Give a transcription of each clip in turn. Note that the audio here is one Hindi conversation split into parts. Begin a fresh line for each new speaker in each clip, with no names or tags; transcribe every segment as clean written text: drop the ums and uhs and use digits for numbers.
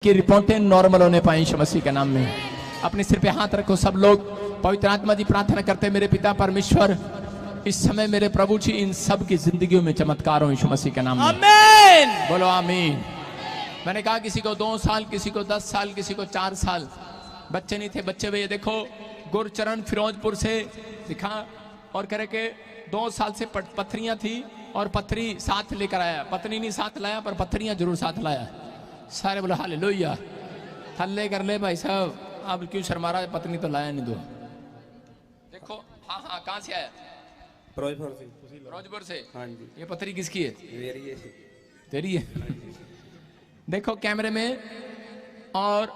की रिपोर्टें नॉर्मल होने पाए यीशु मसीह के नाम में। अपने सिर पे हाथ रखो सब लोग। पवित्र आत्मा जी प्रार्थना करते हैं, मेरे पिता परमेश्वर इस समय मेरे प्रभु जी इन सब की जिंदगियों में चमत्कार हो यीशु मसीह के नाम में।
आमीन।
बोलो आमीन। मैंने कहा किसी को 2 साल, किसी को 10 साल, किसी को 4 साल बच्चे नहीं थे। बच्चे भैया देखो, गुरचरण फिरोजपुर से दिखा और करे के 2 साल से पत्थरियां थी और पत्थरी साथ लेकर आया। पत्नी नहीं साथ लाया पर पत्थरियां जरूर साथ लाया। सारे बोले हालेलुया। थल्ले कर ले भाई साहब, अब क्यों शर्मा रहा है? पत्नी तो लाया नहीं दो। देखो हाँ हाँ, कहाँ से आया? फिरोजपुर से। हाँ जी। ये पत्थरी किसकी है? मेरी है। तेरी है? देखो कैमरे में। और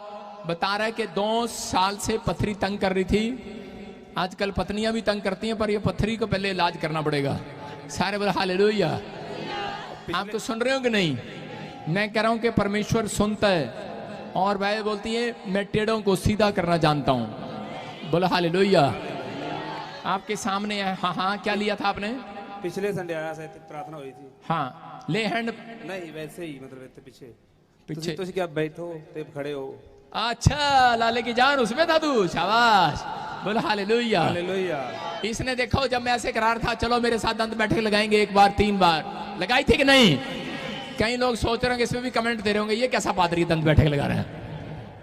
बता रहा है कि 2 साल से पत्थरी तंग कर रही थी। आजकल पत्नियां भी तंग करती हैं पर ये पत्थरी को पहले इलाज करना पड़ेगा। सारे बोले हालेलुया। आप तो सुन रहे हो कि नहीं? मैं कह रहा हूं कि परमेश्वर सुनता है और बाइबल बोलती है मैं टेढ़ों को सीधा करना जानता हूं। बोला हालेलुया। आपके सामने है। हाँ हाँ, क्या लिया था आपने?
पिछले संडे आया से प्रार्थना हुई थी।
हाँ, ले हैंड।
नहीं वैसे ही, मतलब ऐसे पीछे
पीछे
तुझे क्या बैठो ते खड़े हो।
अच्छा, लाले की जान उसमें था तू। शाबाश, बोला हालेलुया।
हालेलुया।
इसने देखो जब मैं ऐसे करार था, चलो मेरे साथ दंत बैठक लगाएंगे 1 बार 3 बार, लगाई थी कि नहीं? कई लोग सोच रहे होंगे, इसमें भी कमेंट दे रहे होंगे ये कैसा पादरी दंत बैठक लगा रहे हैं।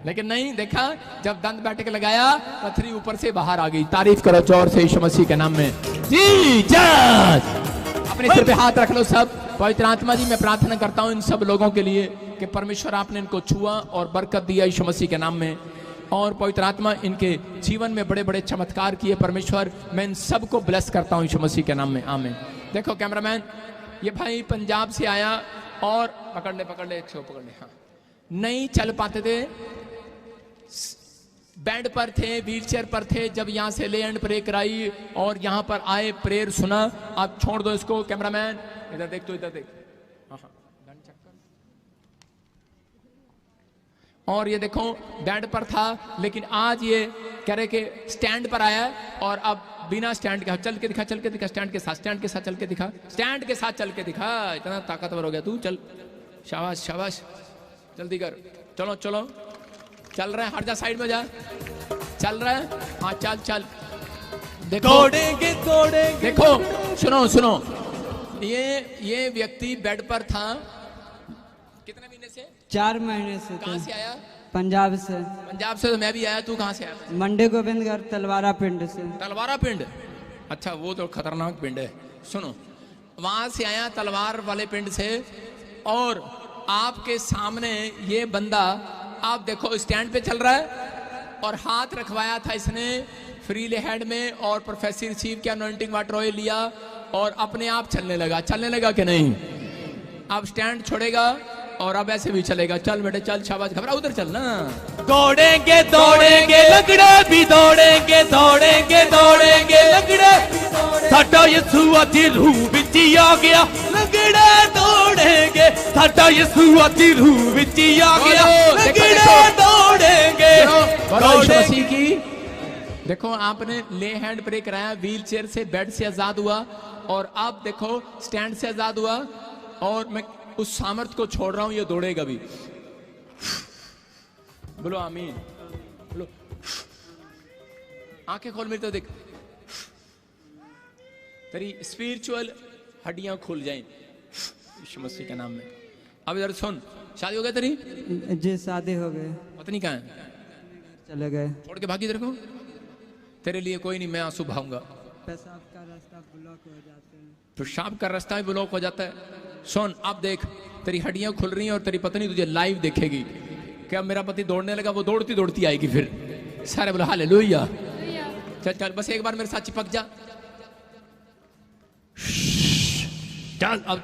लेकिन नहीं, देखा जब दंत बैठक लगाया पत्थरी ऊपर से बाहर आ गई। तारीफ करो जोर से यीशु मसीह के नाम में। जी जज। अपने सिर पे हाथ रख लो सब। पवित्र आत्मा जी मैं प्रार्थना करता हूं इन सब लोगों के लिए कि परमेश्वर आपने इनको छुआ और बरकत दिया यीशु मसीह के नाम में। और पवित्र आत्मा इनके जीवन में बड़े बड़े चमत्कार किए। परमेश्वर मैं इन सबको ब्लेस करता हूं यीशु मसीह के नाम में। आमीन। देखो कैमरामैन, ये भाई पंजाब से आया और पकड़ ले 100 पकड़ ले। हाँ, नहीं चल पाते थे, बेड पर थे, व्हीलचेयर पर थे। जब यहाँ से ले एंड प्रे कराई और यहाँ पर आए, प्रेयर सुना। आप छोड़ दो इसको। कैमरामैन इधर देख, तो इधर देख। हाँ हाँ, और ये देखो बेड पर था, लेकिन आज ये कह रहे कि स्टैंड पर आया और अब बिना स्टैंड के चल के दिखा, चल के दिखा, स्टैंड के साथ चल के दिखा, स्टैंड के साथ चल के दिखा। इतना ताकतवर हो गया तू। चल, शाबाश शाबाश, जल्दी कर। चलो चलो, चल रहा है, हट जा, साइड में जा। चल रहा है, हाँ चल चल। देखो
दौड़ेंगे दौड़ेंगे।
देखो सुनो सुनो, ये व्यक्ति बेड पर था कितने महीने से?
4 महीने से।
कहाँ से आया?
पंजाब से।
पंजाब से तो मैं भी आया। तू कहाँ से आया?
मंडी गोविंदगढ़ तलवारा पिंड से।
तलवारा पिंड? अच्छा, वो तो खतरनाक पिंड है। सुनो, वहां से आया तलवार वाले पिंड से। और आपके सामने ये बंदा, आप देखो स्टैंड पे चल रहा है और हाथ रखवाया था इसने फ्रीली हैंड में और प्रोफेसर रिसीव किया, अनॉइंटिंग वाटर ऑयल लिया और अपने आप चलने लगा। चलने लगा कि नहीं? अब स्टैंड छोड़ेगा और अब ऐसे भी चलेगा। चल बेटे चल, शाबाश, घबरा, उधर चल ना।
दौड़ेंगे दौड़ेंगे लगड़े भी दौड़ेंगे, दौड़ेंगे दौड़ेंगे लगड़े। साडा यीशु अज रूह विच आ गया, लगड़े दौड़ेंगे। साडा यीशु अज रूह विच आ गया, लगड़े दौड़ेंगे।
मसीह की देखो, आपने ले हैंड ब्रेक कराया, व्हील चेयर से, बेड से आजाद हुआ और आप देखो स्टैंड से आजाद हुआ। और मैं उस सामर्थ को छोड़ रहा हूं, ये दौड़ेगा भी। बोलो आमीन। बोलो। आंखें खोल, मेरी तो देख। तेरी स्पिरिचुअल हड्डियां खुल जाएं यीशु मसीह के नाम में। अब इधर सुन, शादी हो गई तेरी?
जी शादी हो गए।
पत्नी कहाँ है?
चले गए।
छोड़ के भागी। तेरे को तेरे लिए कोई नहीं, मैं आंसू बहाऊंगा।
पेशाब का रास्ता ब्लॉक हो जाते हैं।
पेशाब का रास्ता भी ब्लॉक हो जाता है। सुन, अब देख, तेरी हड्डियां खुल रही हैं और तेरी पत्नी तुझे लाइव देखेगी। क्या मेरा पति दौड़ने लगा, वो दौड़ती दौड़ती आएगी फिर। सारे बोले हालेलुया। चल चल, बस एक बार मेरे साथ चिपक जा। चल अब,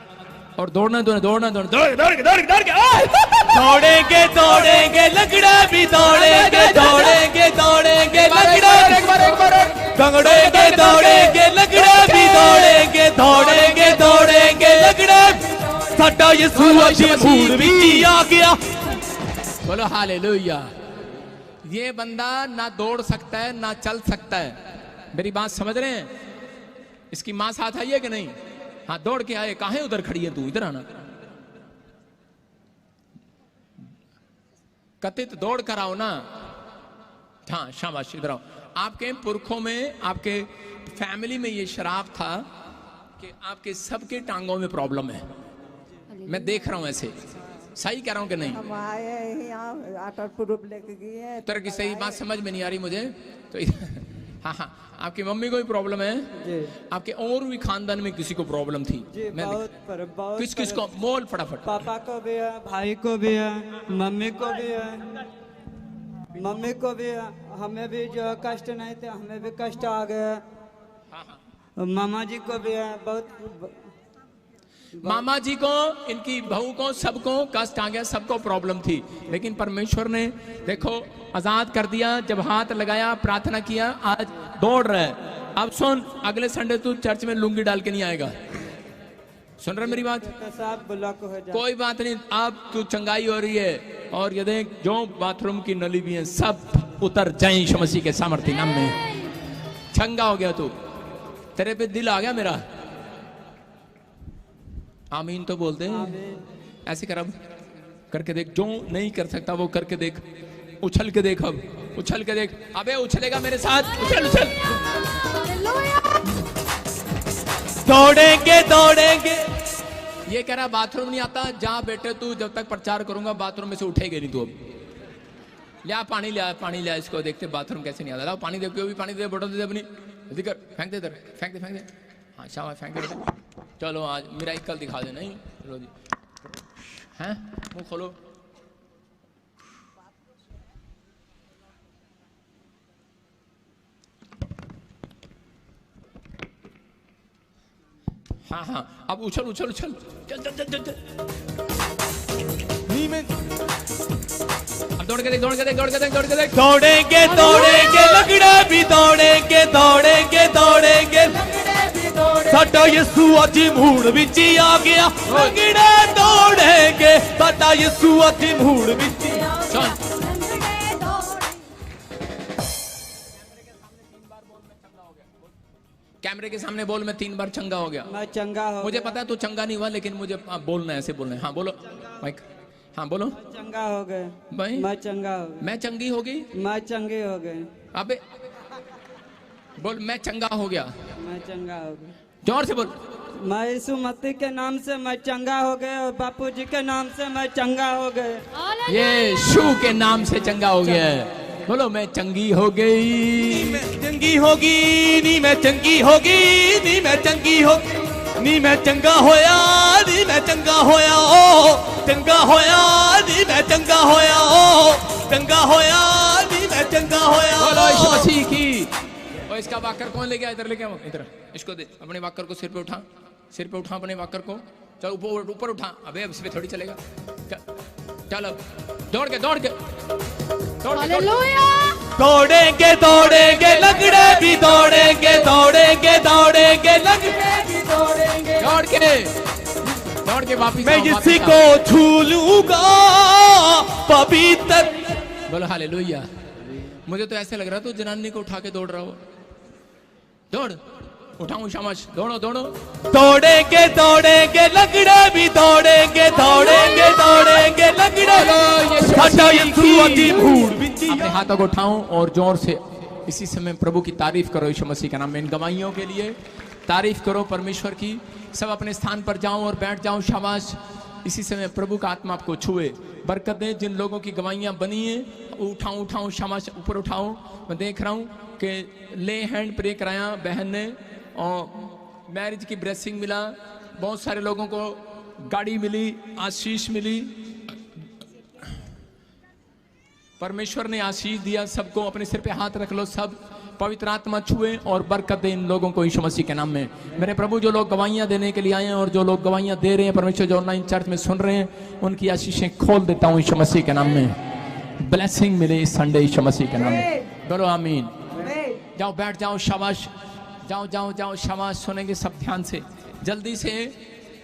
और दौड़ना दौड़ना दौड़ना दौड़ दौड़ दौड़ के दौड़ के दौड़ के
दौड़ेंगे दौड़ेंगे लगड़े भी दौड़ेंगे, दौड़ेंगे दौड़ेंगे लगड़े।
एक बार
दौड़ेंगे दौड़ेंगे लगड़े भी दौड़ेंगे, दौड़ेंगे दौड़ेंगे लगड़े। साडा यीशु अज रूह विच आ गया।
बोलो हालेलुया। ये बंदा ना दौड़ सकता है ना चल सकता है। मेरी बात समझ रहे हैं? इसकी मां साथ आई है कि नहीं? हाँ, दौड़ के आए। कहाँ है? उधर खड़ी है तू, इधर आना। कथित दौड़ कर आओ ना। हाँ शाबाश, इधर आओ। आपके पुरखों में, आपके फैमिली में ये शराब था कि आपके सबके टांगों में प्रॉब्लम है। मैं देख रहा हूं ऐसे, सही कह रहा हूं कि नहीं?
हम आए हैं यहाँ आटा प्रूफ लेके गए हैं।
तरह की सही बात समझ में नहीं आ रही मुझे तो हाँ हाँ, आपकी मम्मी को भी प्रॉब्लम है
जी
आपके और भी खानदान में किसी को प्रॉब्लम थी?
जी, बहुत
किस किस को बोल फटाफट।
पापा को भी है, भाई को भी है, मम्मी को भी है, मम्मी को भी है। हमें भी जो कष्ट नहीं थे, हमें भी कष्ट आ गए। मामा जी को भी है बहुत।
मामा जी को, इनकी बहू को, सबको कष्ट आ गया, सबको प्रॉब्लम थी, लेकिन परमेश्वर ने देखो आजाद कर दिया। जब हाथ लगाया, प्रार्थना किया, आज दौड़ रहा है। अब सुन, अगले संडे तू चर्च में लुंगी डाल के नहीं आएगा। सुन रहा मेरी बात?
साहब ब्लॉक हो जाए,
कोई बात नहीं, अब तू चंगाई हो रही है। और ये देख, जो बाथरूम की नली भी है सब उतर जाए यीशु मसीह के सामर्थ्य नाम में। चंगा हो गया तू, तेरे पे दिल आ गया मेरा। आमीन तो बोलते हैं। ऐसे कर, अब करके देख। जो नहीं कर सकता वो करके देख, उछल के देख, अब उछल के देख। अबे उछलेगा मेरे साथ, उछल उछल।
दौड़ेंगे दौड़ेंगे।
ये कह रहा बाथरूम नहीं आता। जा बेटे तू, जब तक प्रचार करूंगा बाथरूम में से उठेगा नहीं तू। अब लिया पानी, लिया पानी, लिया इसको, देखते बाथरूम कैसे नहीं आता। लाओ पानी दे, भी पानी दे, बोतल दे अपनी, जल्दी कर, फेंक दे इधर, फेंक दे, फेंक दे। हाँ शाबाश, फेंक दे। चलो आज मेरा एक कल दिखा दे। नहीं चलो जी, हैं मुंह खोलो। हाँ हाँ, अब उछल उछल उछल, चल चल चल चल चल। अब दौड़ के देख, दौड़ के देख, दौड़ के देख, दौड़ के देख।
दौड़ेंगे दौड़ेंगे लगड़े भी दौड़ेंगे, दौड़ेंगे दौड़ेंगे। साडा यीशु अज मूड़ विच ही आ गया। लगड़े दौड़ेंगे, साडा यीशु अज मूड़ विच ही आ गया।
कैमरे के सामने बोल, मैं 3 बार चंगा हो गया।
मैं चंगा हो
मुझे
गया।
पता है तू चंगा नहीं हुआ, लेकिन मुझे बोलना है, ऐसे बोलना है। हाँ बोलो माइक, हाँ बोलो।
चंगा हो गए
भाई
मैं चंगा हो गया।
मैं चंगी हो गई।
मैं चंगे हो गए।
अबे बोल, मैं चंगा हो गया।
मैं चंगा हो गया।
जोर से बोल।
मैं यीशु मसीह के नाम से मैं चंगा हो गए, और बापू जी के नाम से मैं चंगा हो गए।
यीशु के नाम से चंगा हो गया है। बोलो मैं चंगी हो गई।
नी मैं चंगी होगी, नी मैं चंगी होगी, नी मैं चंगी होगी, नी मैं चंगा होया, नी मैं चंगा होया, ओ चंगा होया, नी मैं चंगा होया, ओ चंगा होया, नी मैं चंगा होया।
बोलो यीशु मसीह की। और इसका वाकर कौन ले गया? इधर लेके आओ, इधर इसको दे। अपने वाकर को सिर पे उठा, सिर पे उठा अपने वाकर को। चल ऊपर ऊपर उठा। अबे अब इस पे थोड़ी चलेगा। चल अब दौड़ के दौड़ के दौड़ के
दौड़ेंगे दौड़ेंगे लगड़े भी दौड़ेंगे, दौड़ेंगे दौड़ेंगे लगड़े भी दौड़ेंगे।
दौड़ के वापिस
मैं
आओ,
इसी
वापिस
को
आओ।
छू लूंगा पवित्र।
बोलो हालेलुया। मुझे तो ऐसे लग रहा है तू जनानी को उठा के दौड़ रहा हो। दौड़, उठाऊं शाबाश, दौड़ो दौड़ो।
दौड़ेंगे दौड़ेंगे लगड़े भी दौड़ेंगे, दौड़ेंगे दौड़ेंगे लगड़े। साडा यीशु अज मूड़ विच ही
अपने हाथों को उठाऊं और जोर से इसी समय प्रभु की तारीफ करो यीशु मसीह के नाम में। इन गवाहियों के लिए तारीफ करो परमेश्वर की। सब अपने स्थान पर जाओ और बैठ जाओ। शाबाश। इसी समय प्रभु का आत्मा आपको छुए, बरकत दे। जिन लोगों की गवाहियां बनी है उठाऊं उठाऊं, शाबाश, ऊपर उठाऊं। मैं देख रहा हूं कि ले हैंड प्रे कराया बहन ने, और मैरिज की ब्लेसिंग मिला। बहुत सारे लोगों को गाड़ी मिली, आशीष मिली। परमेश्वर ने आशीष दिया सबको। अपने सिर पे हाथ रख लो, सब पवित्र आत्मा छुए और बरकत दे इन लोगों को यीशु मसीह के नाम में। मेरे प्रभु, जो लोग गवाहियां देने के लिए आए हैं और जो लोग गवाहियां दे रहे हैं, परमेश्वर जो ऑनलाइन चर्च में सुन रहे हैं, उनकी आशीषें खोल देता हूं यीशु मसीह के नाम में। ब्लेसिंग मिले इस संडे यीशु मसीह के नाम में। बोलो आमीन। जाओ बैठ जाओ, शाबाश। जाओ जाओ जाओ, शाबाश। सुनेंगे सब ध्यान से। जल्दी से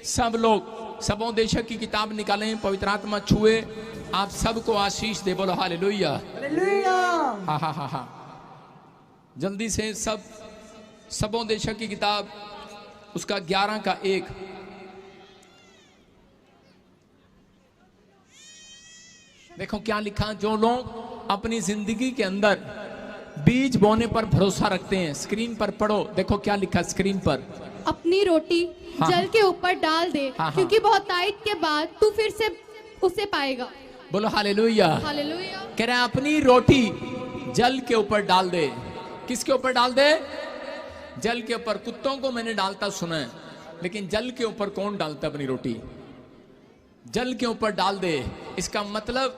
सब लोग सबों देशक की किताब निकालें, पवित्र आत्मा छुए, आप सबको आशीष दे। बोलो हालेलुया। हा हा हा हा। जल्दी से सब सबों देशक की किताब, उसका 11 का 1। देखो क्या लिखा, जो लोग अपनी जिंदगी के अंदर बीज बोने पर भरोसा रखते हैं, स्क्रीन पर पढ़ो, देखो क्या लिखा स्क्रीन पर।
अपनी रोटी
हाँ।
जल के ऊपर डाल दे,
हाँ।
क्योंकि बहुत टाइट के बाद तू फिर से उसे पाएगा।
बोलो हालेलुया।
हालेलुया।
कह रहा है अपनी रोटी जल के ऊपर डाल दे। किसके ऊपर डाल दे? जल के ऊपर। कुत्तों को मैंने डालता सुना है, लेकिन जल के ऊपर कौन डालता अपनी रोटी? जल के ऊपर डाल दे। इसका मतलब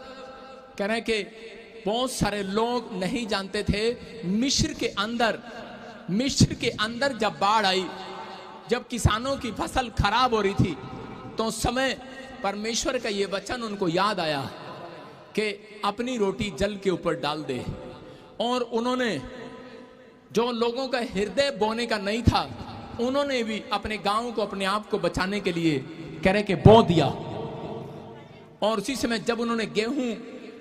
कह रहे हैं कि बहुत सारे लोग नहीं जानते थे मिस्र के अंदर जब बाढ़ आई, जब किसानों की फसल खराब हो रही थी, तो उस समय परमेश्वर का ये वचन उनको याद आया कि अपनी रोटी जल के ऊपर डाल दे। और उन्होंने, जो लोगों का हृदय बोने का नहीं था, उन्होंने भी अपने गांव को, अपने आप को बचाने के लिए कह रहे कि बो दिया। और उसी समय जब उन्होंने गेहूं,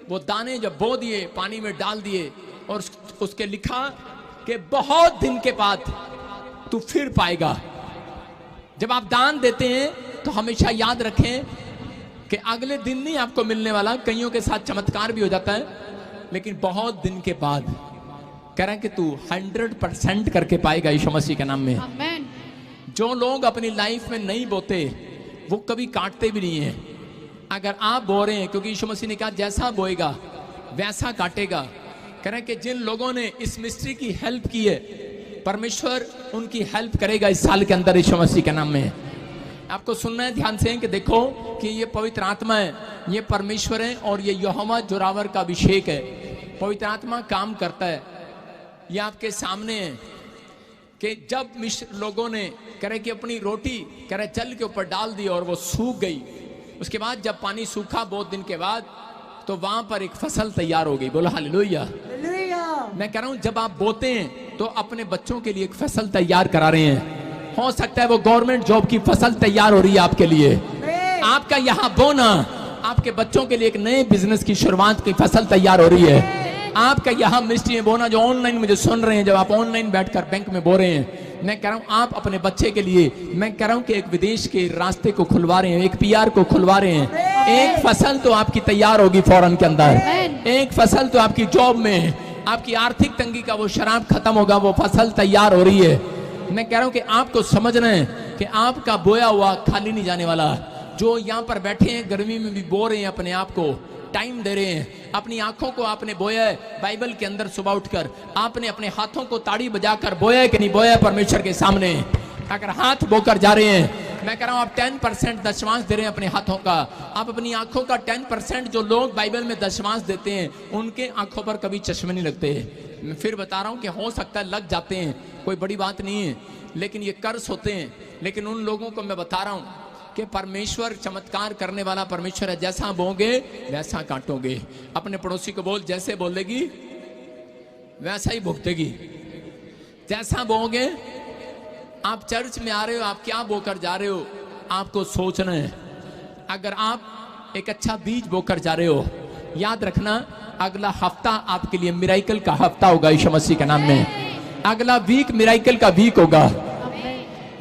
वो दाने जब बो दिए, पानी में डाल दिए, और उसके लिखा कि बहुत दिन के बाद तू फिर पाएगा। जब आप दान देते हैं तो हमेशा याद रखें कि अगले दिन नहीं आपको मिलने वाला, कईयों के साथ चमत्कार भी हो जाता है, लेकिन बहुत दिन के बाद कह रहे हैं कि तू 100% करके पाएगा यीशु मसीह के नाम में।
आमीन।
जो लोग अपनी लाइफ में नहीं बोते वो कभी काटते भी नहीं है। अगर आप बो रहे हैं, क्योंकि यीशु मसीह ने कहा जैसा बोएगा वैसा काटेगा। कह रहे हैं कि जिन लोगों ने इस मिस्ट्री की हेल्प की है, परमेश्वर उनकी हेल्प करेगा इस साल के अंदर यीशु मसीह के नाम में। आपको सुनना है ध्यान से कि देखो कि ये पवित्र आत्मा है, ये परमेश्वर है, और ये यहोवा जोरावर का अभिषेक है। पवित्र आत्मा काम करता है। ये आपके सामने है कि जब मिस्र लोगों ने कह रहे कि अपनी रोटी कह रहे जल के ऊपर डाल दी और वो सूख गई, उसके बाद जब पानी सूखा बहुत दिन के बाद, तो वहां पर एक फसल तैयार हो गई। बोलो हालेलुया। मैं कह रहा हूं जब आप बोते हैं तो अपने बच्चों के लिए एक फसल तैयार करा रहे हैं। हो सकता है वो गवर्नमेंट जॉब की फसल तैयार हो रही है आपके लिए। आपका यहाँ बोना आपके बच्चों के लिए एक नए बिजनेस की शुरुआत की फसल तैयार हो रही है। आपका यहाँ मिस्ट्री में बोना, जो ऑनलाइन मुझे सुन रहे हैं, जब आप ऑनलाइन बैठकर बैंक में बो रहे हैं, मैं कह रहा हूँ आप अपने बच्चे के लिए, मैं कह रहा हूँ कि एक विदेश के रास्ते को खुलवा रहे हैं, एक पीआर को खुलवा रहे हैं। एक फसल तो आपकी तैयार होगी फौरन के अंदर। एक फसल तो आपकी जॉब में, आपकी आर्थिक तंगी का वो शराब खत्म होगा, वो फसल तैयार हो रही है। मैं कह रहा हूँ कि आपको समझना है कि आपका बोया हुआ खाली नहीं जाने वाला। जो यहाँ पर बैठे हैं गर्मी में भी बो रहे हैं, अपने आप को टाइम दे रहे हैं, अपनी आंखों को आपने बोया है बाइबल के अंदर सुबह उठकर, आपने अपने हाथों को ताड़ी बजाकर बोया है कि नहीं बोया परमेश्वर के सामने? अगर हाथ बोकर जा रहे हैं, मैं कह रहा हूं आप 10% दशमांश दे रहे हैं अपने हाथों का। आप अपनी आंखों का 10%, जो लोग बाइबल में दशमांश देते हैं उनके आंखों पर कभी चश्मे नहीं लगते। मैं फिर बता रहा हूं कि हो सकता है लग जाते हैं, कोई बड़ी बात नहीं है, लेकिन ये कर्ज होते हैं। लेकिन उन लोगों को मैं बता रहा हूं कि परमेश्वर चमत्कार करने वाला परमेश्वर है। जैसा बोगे वैसा काटोगे। अपने पड़ोसी को बोल, जैसे बोलेगी वैसा ही भुगतेगी। जैसा बोगे, आप चर्च में आ रहे हो, आप क्या बोकर जा रहे हो, आपको सोचना है। अगर आप एक अच्छा बीज बोकर जा रहे हो, याद रखना अगला हफ्ता आपके लिए मिराइकल का हफ्ता होगा यीशु मसीह के नाम में। अगला वीक मिराइकल का वीक होगा।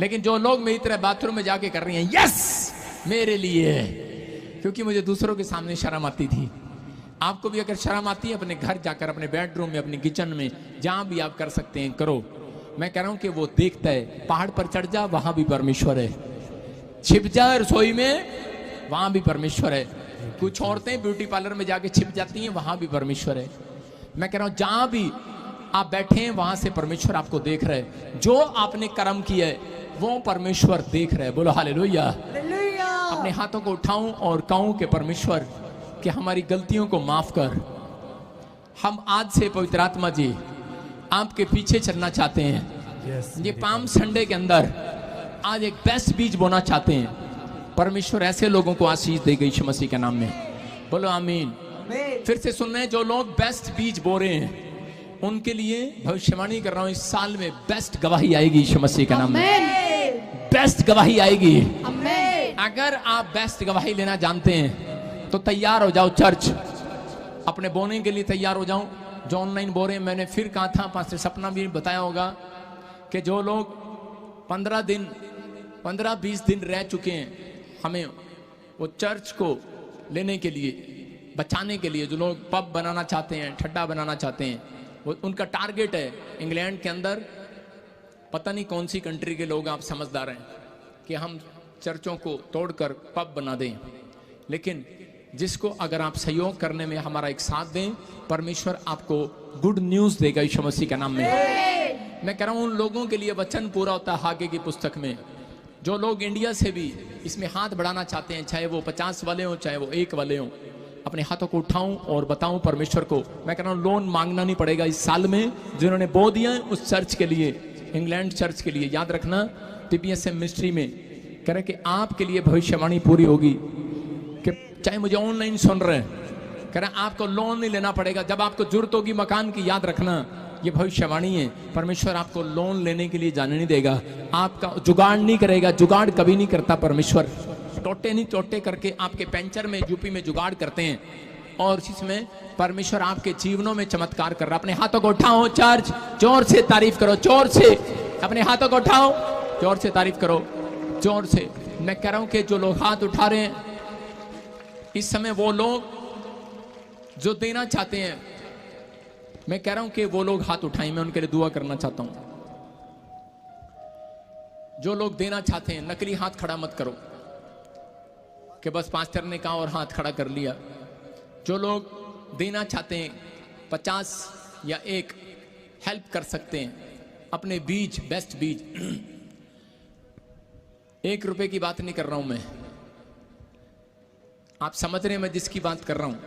लेकिन जो लोग मेरी तरह बाथरूम में जाके कर रही हैं, यस मेरे लिए, क्योंकि मुझे दूसरों के सामने शर्म आती थी। आपको भी अगर शर्म आती है, अपने घर जाकर, अपने बेडरूम में, अपनी किचन में, जहां भी आप कर सकते हैं करो। मैं कह रहा हूं कि वो देखता है। पहाड़ पर चढ़ जा, वहां भी परमेश्वर है। छिप जा रसोई में, वहां भी परमेश्वर है। कुछ औरतें ब्यूटी पार्लर में जाके छिप जाती हैं, वहां भी परमेश्वर है। मैं कह रहा हूं जहां भी आप बैठे हैं वहां से परमेश्वर आपको देख रहे हैं। जो आपने कर्म किया है वो परमेश्वर देख रहे हैं। बोलो हालेलुया। अपने हाथों को उठाऊं और कहूं कि परमेश्वर कि हमारी गलतियों को माफ कर। हम आज से पवित्र आत्मा जी आपके पीछे चलना चाहते हैं। ये पाम संडे के अंदर आज एक बेस्ट बीज बोना चाहते हैं। परमेश्वर ऐसे लोगों को आशीष देगा यीशु मसीह के नाम में। बोलो आमीन। फिर से सुन रहे हैं, जो लोग बेस्ट बीज बो रहे हैं उनके लिए भविष्यवाणी कर रहा हूं, इस साल में बेस्ट गवाही आएगी यीशु मसीह के नाम में। बेस्ट गवाही आएगी। अगर आप बेस्ट गवाही लेना जानते हैं तो तैयार हो जाओ। चर्च अपने बोने के लिए तैयार हो जाओ। जो ऑनलाइन बो रहे हैं, मैंने फिर कहा था, पास्टर सपना भी बताया होगा कि जो लोग 15-20 दिन रह चुके हैं, हमें वो चर्च को लेने के लिए बचाने के लिए, जो लोग पब बनाना चाहते हैं, ठड्डा बनाना चाहते हैं, वो उनका टारगेट है। इंग्लैंड के अंदर पता नहीं कौन सी कंट्री के लोग, आप समझदार हैं, कि हम चर्चों को तोड़कर पब बना दें। लेकिन जिसको अगर आप सहयोग करने में हमारा एक साथ दें, परमेश्वर आपको गुड न्यूज़ देगा यीशु मसीह के नाम में। मैं कह रहा हूं उन लोगों के लिए वचन पूरा होता है हागे की पुस्तक में, जो लोग इंडिया से भी इसमें हाथ बढ़ाना चाहते हैं, चाहे वो 50 वाले हों, चाहे वो 1 वाले हों, अपने हाथों को उठाऊं और बताऊं परमेश्वर को। मैं कह रहा हूं लोन मांगना नहीं पड़ेगा इस साल में, जिन्होंने बो दिया है उस चर्च के लिए, इंग्लैंड चर्च के लिए। याद रखना TPSM मिनिस्ट्री में कह रहे कि आपके लिए भविष्यवाणी पूरी होगी, कि चाहे मुझे ऑनलाइन सुन रहे हैं, कह रहे आपको लोन नहीं लेना पड़ेगा। जब आपको जरूरत होगी मकान की, याद रखना ये भविष्यवाणी है, परमेश्वर आपको लोन लेने के लिए जाने नहीं देगा, आपका जुगाड़ नहीं करेगा। जुगाड़ कभी नहीं करता परमेश्वर, टोटे नहीं टोटे करके आपके पेंचर में यूपी में जुगाड़ करते हैं, और इसमें परमेश्वर आपके जीवनों में चमत्कार कर रहा। अपने हाथों को उठाओ चर्च, जोर से तारीफ करो, जोर से अपने हाथों को उठाओ, जोर से तारीफ करो, जोर से। मैं कह रहा हूं कि जो लोग हाथ उठा रहे हैं इस समय, वो लोग जो देना चाहते हैं, मैं कह रहा हूं कि वो लोग हाथ उठाएं, मैं उनके लिए दुआ करना चाहता हूं। जो लोग देना चाहते हैं, नकली हाथ खड़ा मत करो कि बस पास्टर ने कहा और हाथ खड़ा कर लिया। जो लोग देना चाहते हैं, 50 या 1 हेल्प कर सकते हैं, अपने बीज, बेस्ट बीज, 1 रुपए की बात नहीं कर रहा हूं मैं, आप समझ रहे हैं मैं जिसकी बात कर रहा हूं।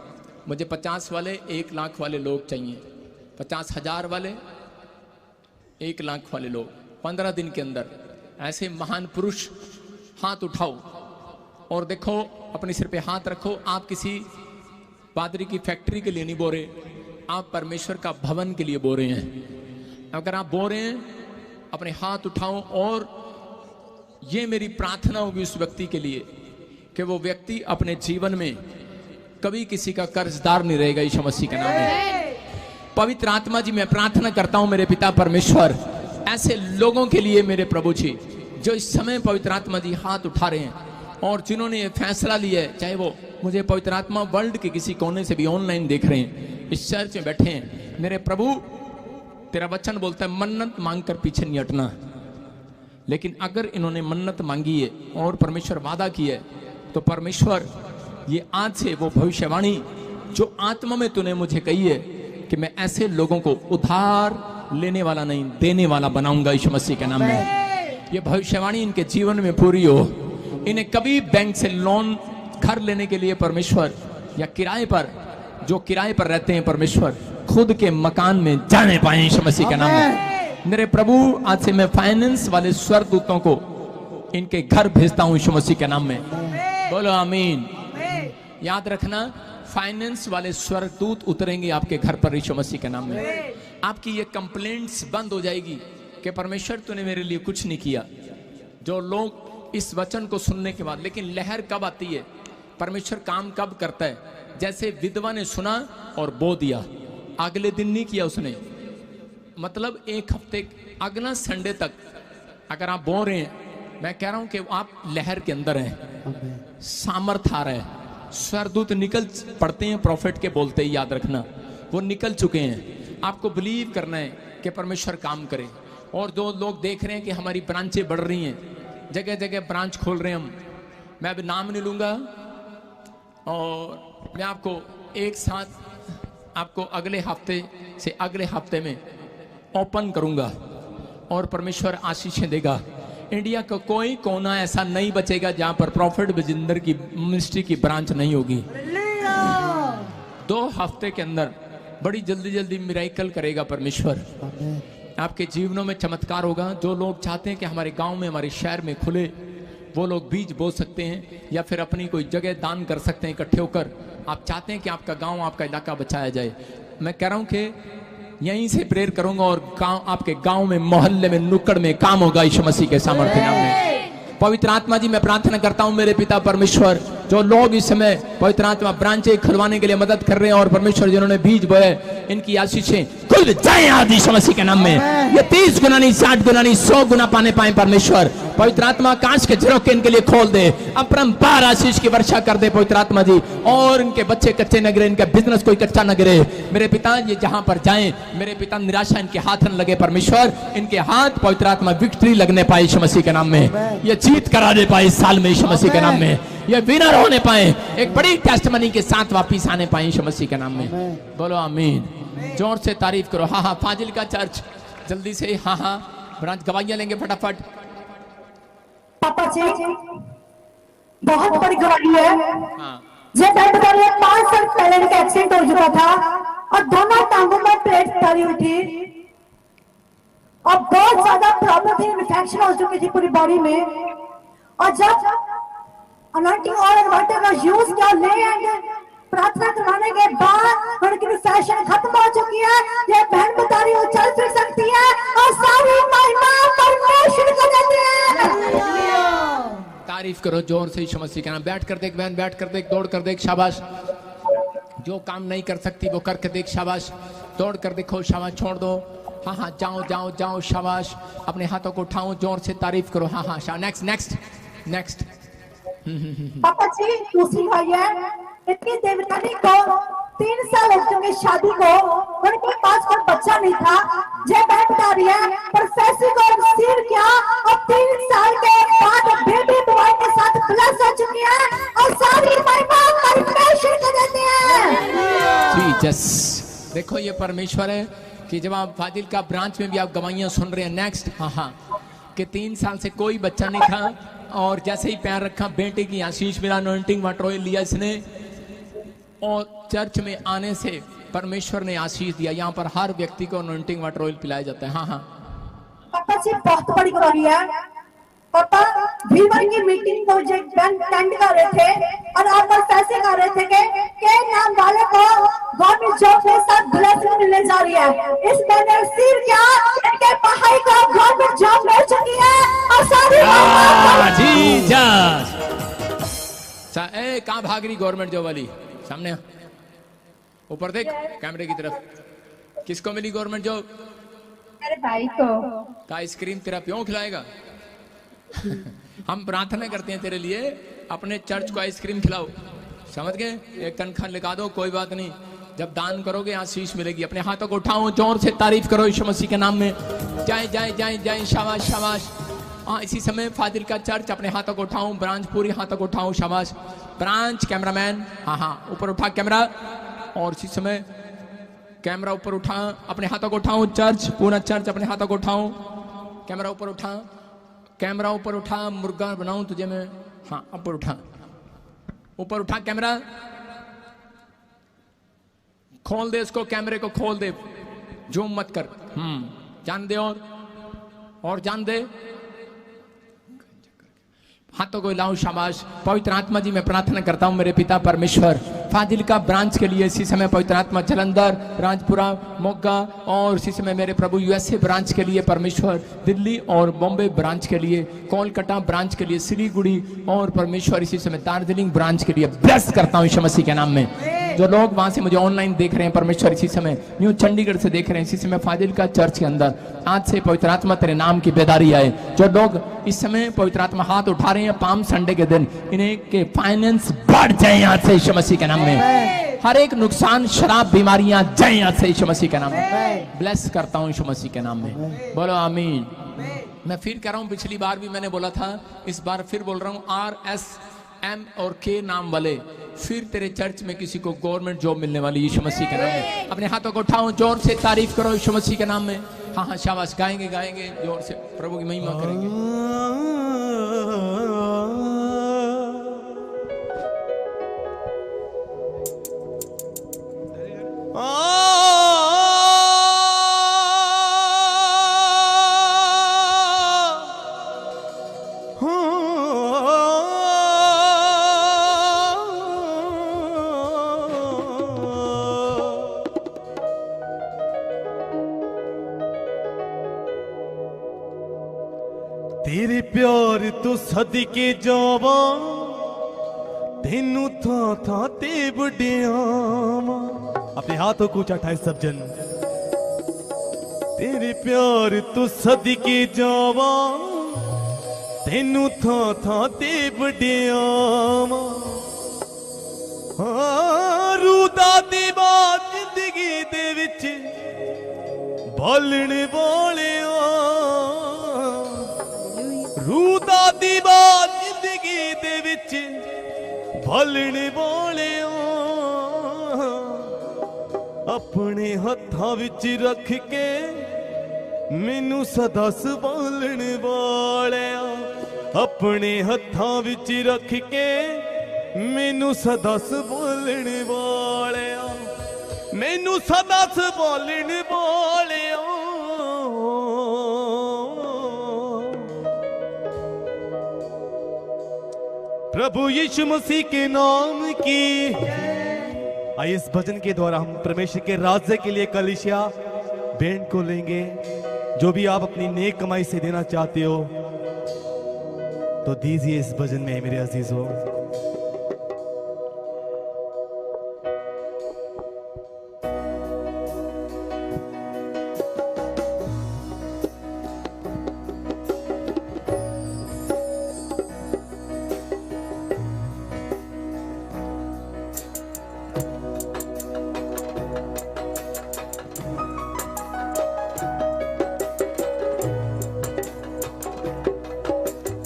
मुझे 50 वाले, 1 लाख वाले लोग चाहिए, 50,000 वाले, 1 लाख वाले लोग। 15 दिन के अंदर ऐसे महान पुरुष हाथ उठाओ और देखो, अपने सिर पे हाथ रखो। आप किसी पादरी की फैक्ट्री के लिए नहीं बो रहे, आप परमेश्वर का भवन के लिए बो रहे हैं। अगर आप बो रहे हैं, अपने हाथ उठाओ, और ये मेरी प्रार्थना होगी उस व्यक्ति के लिए कि वो व्यक्ति अपने जीवन में कभी किसी का कर्जदार नहीं रहेगा यीशु मसीह के नाम में। पवित्र आत्मा जी, मैं प्रार्थना करता हूं मेरे पिता परमेश्वर, ऐसे लोगों के लिए मेरे प्रभु जी, जो इस समय पवित्र आत्मा जी हाथ उठा रहे हैं और जिन्होंने ये फैसला लिया है, चाहे वो मुझे पवित्र आत्मा वर्ल्ड के किसी कोने से भी ऑनलाइन देख रहे हैं, इस चर्च में बैठे हैं, मेरे प्रभु तेरा वचन बोलता है मन्नत मांगकर पीछे नहीं हटना। लेकिन अगर इन्होंने मन्नत मांगी है और परमेश्वर वादा किया है, तो परमेश्वर ये आज से वो भविष्यवाणी जो आत्मा में तूने मुझे कही है कि मैं ऐसे लोगों को उधार लेने वाला नहीं, देने वाला बनाऊंगा यीशु मसीह के नाम में। ये भविष्यवाणी इनके जीवन में पूरी हो। इन्हें कभी बैंक से लोन, घर लेने के लिए परमेश्वर, या किराए पर, जो किराए पर रहते हैं परमेश्वर, खुद के मकान में जाने पाए यीशु मसीह के नाम में। मेरे प्रभु, आज से मैं फाइनेंस वाले स्वर्गदूतों को इनके घर भेजता हूं यीशु मसीह के नाम में। बोलो आमीन। याद रखना, फाइनेंस वाले स्वर्गदूत उतरेंगे आपके घर पर यीशु मसीह के नाम में। आपकी ये कंप्लेंट्स बंद हो जाएगी कि परमेश्वर तूने मेरे लिए कुछ नहीं किया। जो लोग इस वचन को सुनने के बाद, लेकिन लहर कब आती है, परमेश्वर काम कब करता है? जैसे विधवा ने सुना और बो दिया, अगले दिन नहीं किया उसने, मतलब 1 हफ्ते, अगला संडे तक अगर आप बो रहे हैं, मैं कह रहा हूं कि आप लहर के अंदर हैं, सामर्थ आ रहा है, स्वर्गदूत निकल पड़ते हैं, प्रॉफिट के बोलते ही, याद रखना वो निकल चुके हैं। आपको बिलीव करना है कि परमेश्वर काम करे। और जो लोग देख रहे हैं कि हमारी ब्रांचें बढ़ रही हैं, जगह जगह ब्रांच खोल रहे हैं हम, मैं अभी नाम नहीं लूंगा, और मैं आपको एक साथ आपको अगले हफ्ते से अगले हफ्ते में ओपन करूंगा और परमेश्वर आशीषें देगा। इंडिया का कोई कोना ऐसा नहीं बचेगा जहां पर प्रॉफिट बिजिंदर की मिनिस्ट्री की ब्रांच नहीं होगी। 2 हफ्ते के अंदर बड़ी जल्दी जल्दी मिरेकल करेगा परमेश्वर, आपके जीवनों में चमत्कार होगा। जो लोग चाहते हैं कि हमारे गांव में, हमारे शहर में खुले, वो लोग बीज बो सकते हैं या फिर अपनी कोई जगह दान कर सकते हैं इकट्ठे होकर। आप चाहते हैं कि आपका गांव, आपका इलाका बचाया जाए, मैं कह रहा हूं कि यहीं से प्रेयर करूंगा और गांव, आपके गांव में, मोहल्ले में, नुक्कड़ में काम होगा यीशु मसीह के सामर्थ्य नाम में। पवित्र आत्मा जी, मैं प्रार्थना करता हूं मेरे पिता परमेश्वर, जो लोग इस समय पवित्र आत्मा ब्रांचें खुलवाने के लिए मदद कर रहे हैं, और परमेश्वर जिन्होंने बीज बोए, इनकी आशीषें खुल जाए आज यीशु मसीह के नाम में। ये 30 गुना नहीं, 60 गुना नहीं, 100 गुना पाने पाए परमेश्वर। पवित्र आत्मा कांच के झरोखे इनके लिए खोल दे, अपरंपार आशीष की वर्षा कर दे पवित्र आत्मा जी। और इनके बच्चे कच्चे न गिरे, इनका बिजनेस कोई कच्चा न गिरे। मेरे पिता ये जहां पर जाएं, मेरे पिता निराशा इनके हाथ न लगे परमेश्वर। इनके हाथ पवित्र आत्मा विक्ट्री लगने पाए यीशु मसीह के नाम में। ये जीत करा दे पाए इस साल में यीशु मसीह के नाम में। ये विनर होने पाए, एक बड़ी टेस्टमनी के साथ वापिस आने पाए यीशु मसीह के नाम में। बोलो आमीन। जोर से तारीफ करो। हाँ हाँ, फाजिल का चर्च जल्दी से। हाँ हाँ, ब्रांच गवाहियां लेंगे फटाफट।
पापा जी बहुत बड़ी गवाही है।
हाँ।
जब 5 साल पहले इनका एक्सीडेंट हो चुका था और दोनों टांगों में प्लेट पड़ी हुई थी और बहुत ज्यादा प्रॉब्लम थी, इन्फेक्शन हो चुकी थी पूरी बॉडी में। और जब अनॉइंटिंग ऑयल वाटर का यूज किया, ले एंड प्रार्थना करवाने के बाद उनकी इन्फेक्शन खत्म हो चुकी है। ये बहन बता रही हो चल फिर सकती है और सारी महिमा परमेश्वर को देती है।
तारीफ करो जोर से यीशु मसीह के नाम। बैठ कर देख बहन, बैठ कर देख, दौड़ कर देख, शाबाश। जो काम नहीं कर सकती वो करके देख, शाबाश। दौड़ कर देखो, शाबाश। छोड़ दो। हाँ हाँ, जाओ जाओ जाओ, शाबाश। अपने हाथों को उठाओ, जोर से तारीफ करो। हाँ हाँ, नेक्स्ट नेक्स्ट नेक्स्ट।
पापा जी दूसरी भाई है, इतनी देवरानी को 3 साल हो चुके शादी को, उनके पास कोई बच्चा नहीं था। जब बहन बता रही है प्रोफेसर को रिसीव किया और 3 साल के बाद बेबी बॉय के साथ प्लस हो चुकी है और सारी महिमा परमेश्वर को देते हैं।
जीसस। देखो ये परमेश्वर है कि जब आप फाजिल का ब्रांच में भी आप गवाहियां सुन रहे हैं। नेक्स्ट। हाँ हाँ, कि 3 साल से कोई बच्चा नहीं था और जैसे ही पैर रखा बेटे की आशीष मिला, अनॉइंटिंग वाटर ऑयल लिया इसने और चर्च में आने से परमेश्वर ने आशीष दिया। यहाँ पर हर व्यक्ति को अनॉइंटिंग वाटर ऑयल पिलाया जाता है। हाँ हाँ
पापा जी बहुत बड़ी गवाही है। पापा भीवर की मीटिंग को जब अटेंड कर रहे थे और आप पर फैसले कर रहे थे कि नाम वाले को गवर्नमेंट जॉब के साथ ब्लेसिंग मिलने जा रही है। इस महीने सिर क्या इनके भाई को गवर्नमेंट जॉब मिल चुकी है और सारी
जीसस। ए कहाँ भाग रही गवर्नमेंट जॉब वाली? सामने ऊपर देख कैमरे की तरफ। किसको मिली गवर्नमेंट जॉब?
मेरे भाई को।
का आइसक्रीम तेरा प्यों खिलाएगा? हम प्रार्थना करते हैं तेरे लिए, अपने चर्च को आइसक्रीम खिलाओ, समझ गए? एक तनख्वाह लगा दो, कोई बात नहीं। जब दान करोगे आशीष मिलेगी। अपने हाथों को उठाओ, जोर से तारीफ करो यीशु मसीह के नाम में। जय जय जय जय, शाबाश शाबाश। हाँ, इसी समय फाजिल का चर्च, अपने हाथों को उठाओ, ब्रांच पूरी हाथों को उठाओ, शाबाश। ब्रांच कैमरामैन, हाँ हाँ, ऊपर उठा कैमरा। और इसी समय कैमरा ऊपर उठा, अपने हाथों को उठाओ। चर्च, पूरा चर्च अपने हाथों को उठाओ। कैमरा ऊपर उठा, कैमरा ऊपर उठा। मुर्गा बनाऊं तुझे मैं? हाँ, ऊपर उठा, ऊपर उठा कैमरा। खोल दे इसको, कैमरे को खोल दे, जूम मत कर। जान दे और जान दे। हाथों को हिलाओ, शाबाश। पवित्र आत्मा जी मैं प्रार्थना करता हूँ मेरे पिता परमेश्वर, फाजिल का ब्रांच के लिए इसी समय पवित्र आत्मा जलंधर, राजपुरा, मोगा और इसी समय मेरे प्रभु यूएसए ब्रांच के लिए परमेश्वर, दिल्ली और बॉम्बे ब्रांच के लिए, कोलकाता ब्रांच के लिए, सिलीगुड़ी और परमेश्वर इसी समय दार्जिलिंग ब्रांच के लिए ब्लेस करता हूँ यीशु मसीह के नाम में। जो लोग वहां से मुझे ऑनलाइन देख रहे हैं परमेश्वर, इसी समय न्यू चंडीगढ़ से देख रहे हैं, इसी समय फाजिल का चर्च के अंदर आज से पवित्र आत्मा तेरे नाम की बेदारी आए। जो लोग इस समय पवित्र आत्मा हाथ उठा रहे हैं पाम संडे के दिन, इन्हें के फाइनेंस बढ़ जाए आज से यीशु मसीह के नाम में। हर एक नुकसान, शराब, बीमारियां जाए आज से यीशु मसीह के नाम में। ब्लेस करता हूँ यीशु मसीह के नाम में। बोलो आमीन। मैं फिर कह रहा हूँ, पिछली बार भी मैंने बोला था, इस बार फिर बोल रहा हूँ, RSM और K नाम वाले फिर तेरे चर्च में किसी को गवर्नमेंट जॉब मिलने वाली यीशु मसीह के नाम में। अपने हाथों को उठाओ, जोर से तारीफ करो यीशु मसीह के नाम में। हाँ हाँ, शाबाश। गाएंगे गाएंगे जोर से, प्रभु की महिमा करेंगे।
तेरे प्यार तो सदके जावा, तेनू था ते बड़ियावा। अपने हाथों को उठाए सब जन। तेरे प्यार तो सदके जावा तेनू थां थां ते वड्यावा हाँ रूदा दीवा जिंदगी दे विच बालण वालिया रूदा दीवा जिंदगी दे विच बालण वालिया अपने हत्थां विच रख के मैनू सदा संभालण वालिया अपने हत्थां विच रख के मैनू सदा संभालण वालिया मैनू सदा संभालण वालिया प्रभु यीशु मसीह के नाम की। आइए इस भजन के द्वारा हम परमेश्वर के राज्य के लिए कलीसिया बैंड को लेंगे। जो भी आप अपनी नेक कमाई से देना चाहते हो तो दीजिए इस भजन में मेरे अजीजों।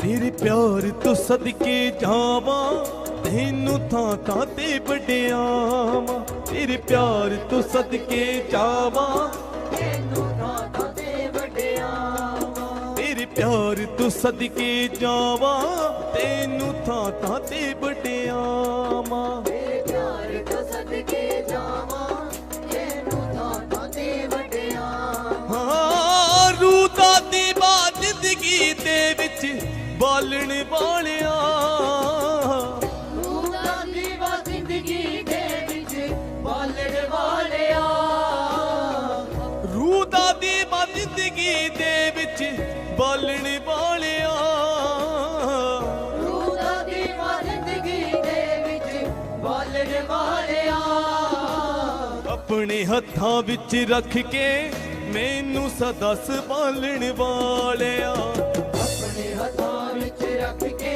तेरे प्यार तो सदके जावा तेनू थां थां ते वड्यावा तेरे प्यार तो सदके जावा तेनू थां थां ते वड्यावा तेरे प्यार तो सदके जावा तेनू थां थां ते वड्यावा तेरे प्यार तो सदके जावा तेनू थां थां ते वड्यावा हाँ रूदा दीवा जिंदगी दे विच बालण वालिया रूदा दीवा जिंदगी दे विच बालण वालिया रूदा दीवा जिंदगी दे विच बालण वालिया रूदा दीवा जिंदगी दे विच बालण वालिया अपने हत्थां विच रख के मैनू सदा संभालण वालिया अपने हत्थां विच रख के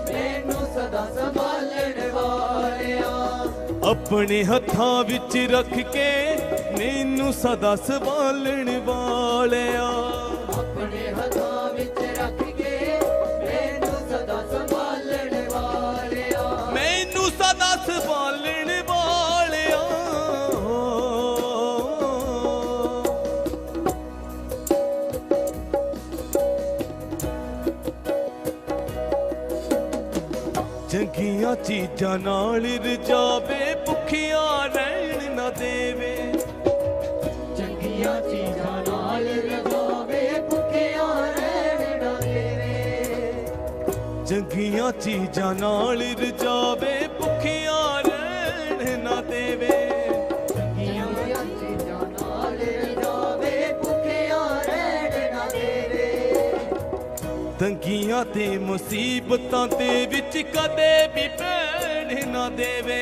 मैनू सदा संभालण वालिया अपने हत्थां विच रख के मैनू सदा संभालण वालिया अपने हत्थां विच रख के मैनू सदा संभालण वालिया मैनू सदा संभालण वालिया चंगियां चीजां नाल रजावे भुखिया रहन ना देवे चंगियां चीजां नाल रजावे भुखिया रहन ना देवे चंगियां चीजां नाल रजावे भुखिया रहन ना देवे चंगियां चीजां नाल रजावे भुखिया रहन ना देवे तंगियां ते मुसीबतां दे विच कदे भी पैण ना देवे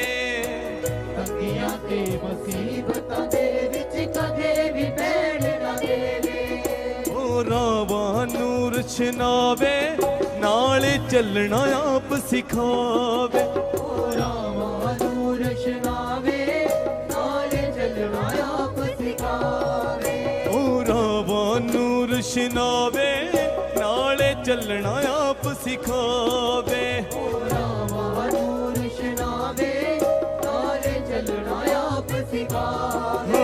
तंगियां ते मुसीबतां दे विच कदे भी पैण ना देवे ओ रावां नूं रचनावे नाल चलना आप सिखावे ओ रावां नूं रचनावे नाल चलना आप सिखावे ओ रावां नूं रचनावे नाले चलना आप सिखावे रावां नूं रचनावे नाले चलना आप सिखावे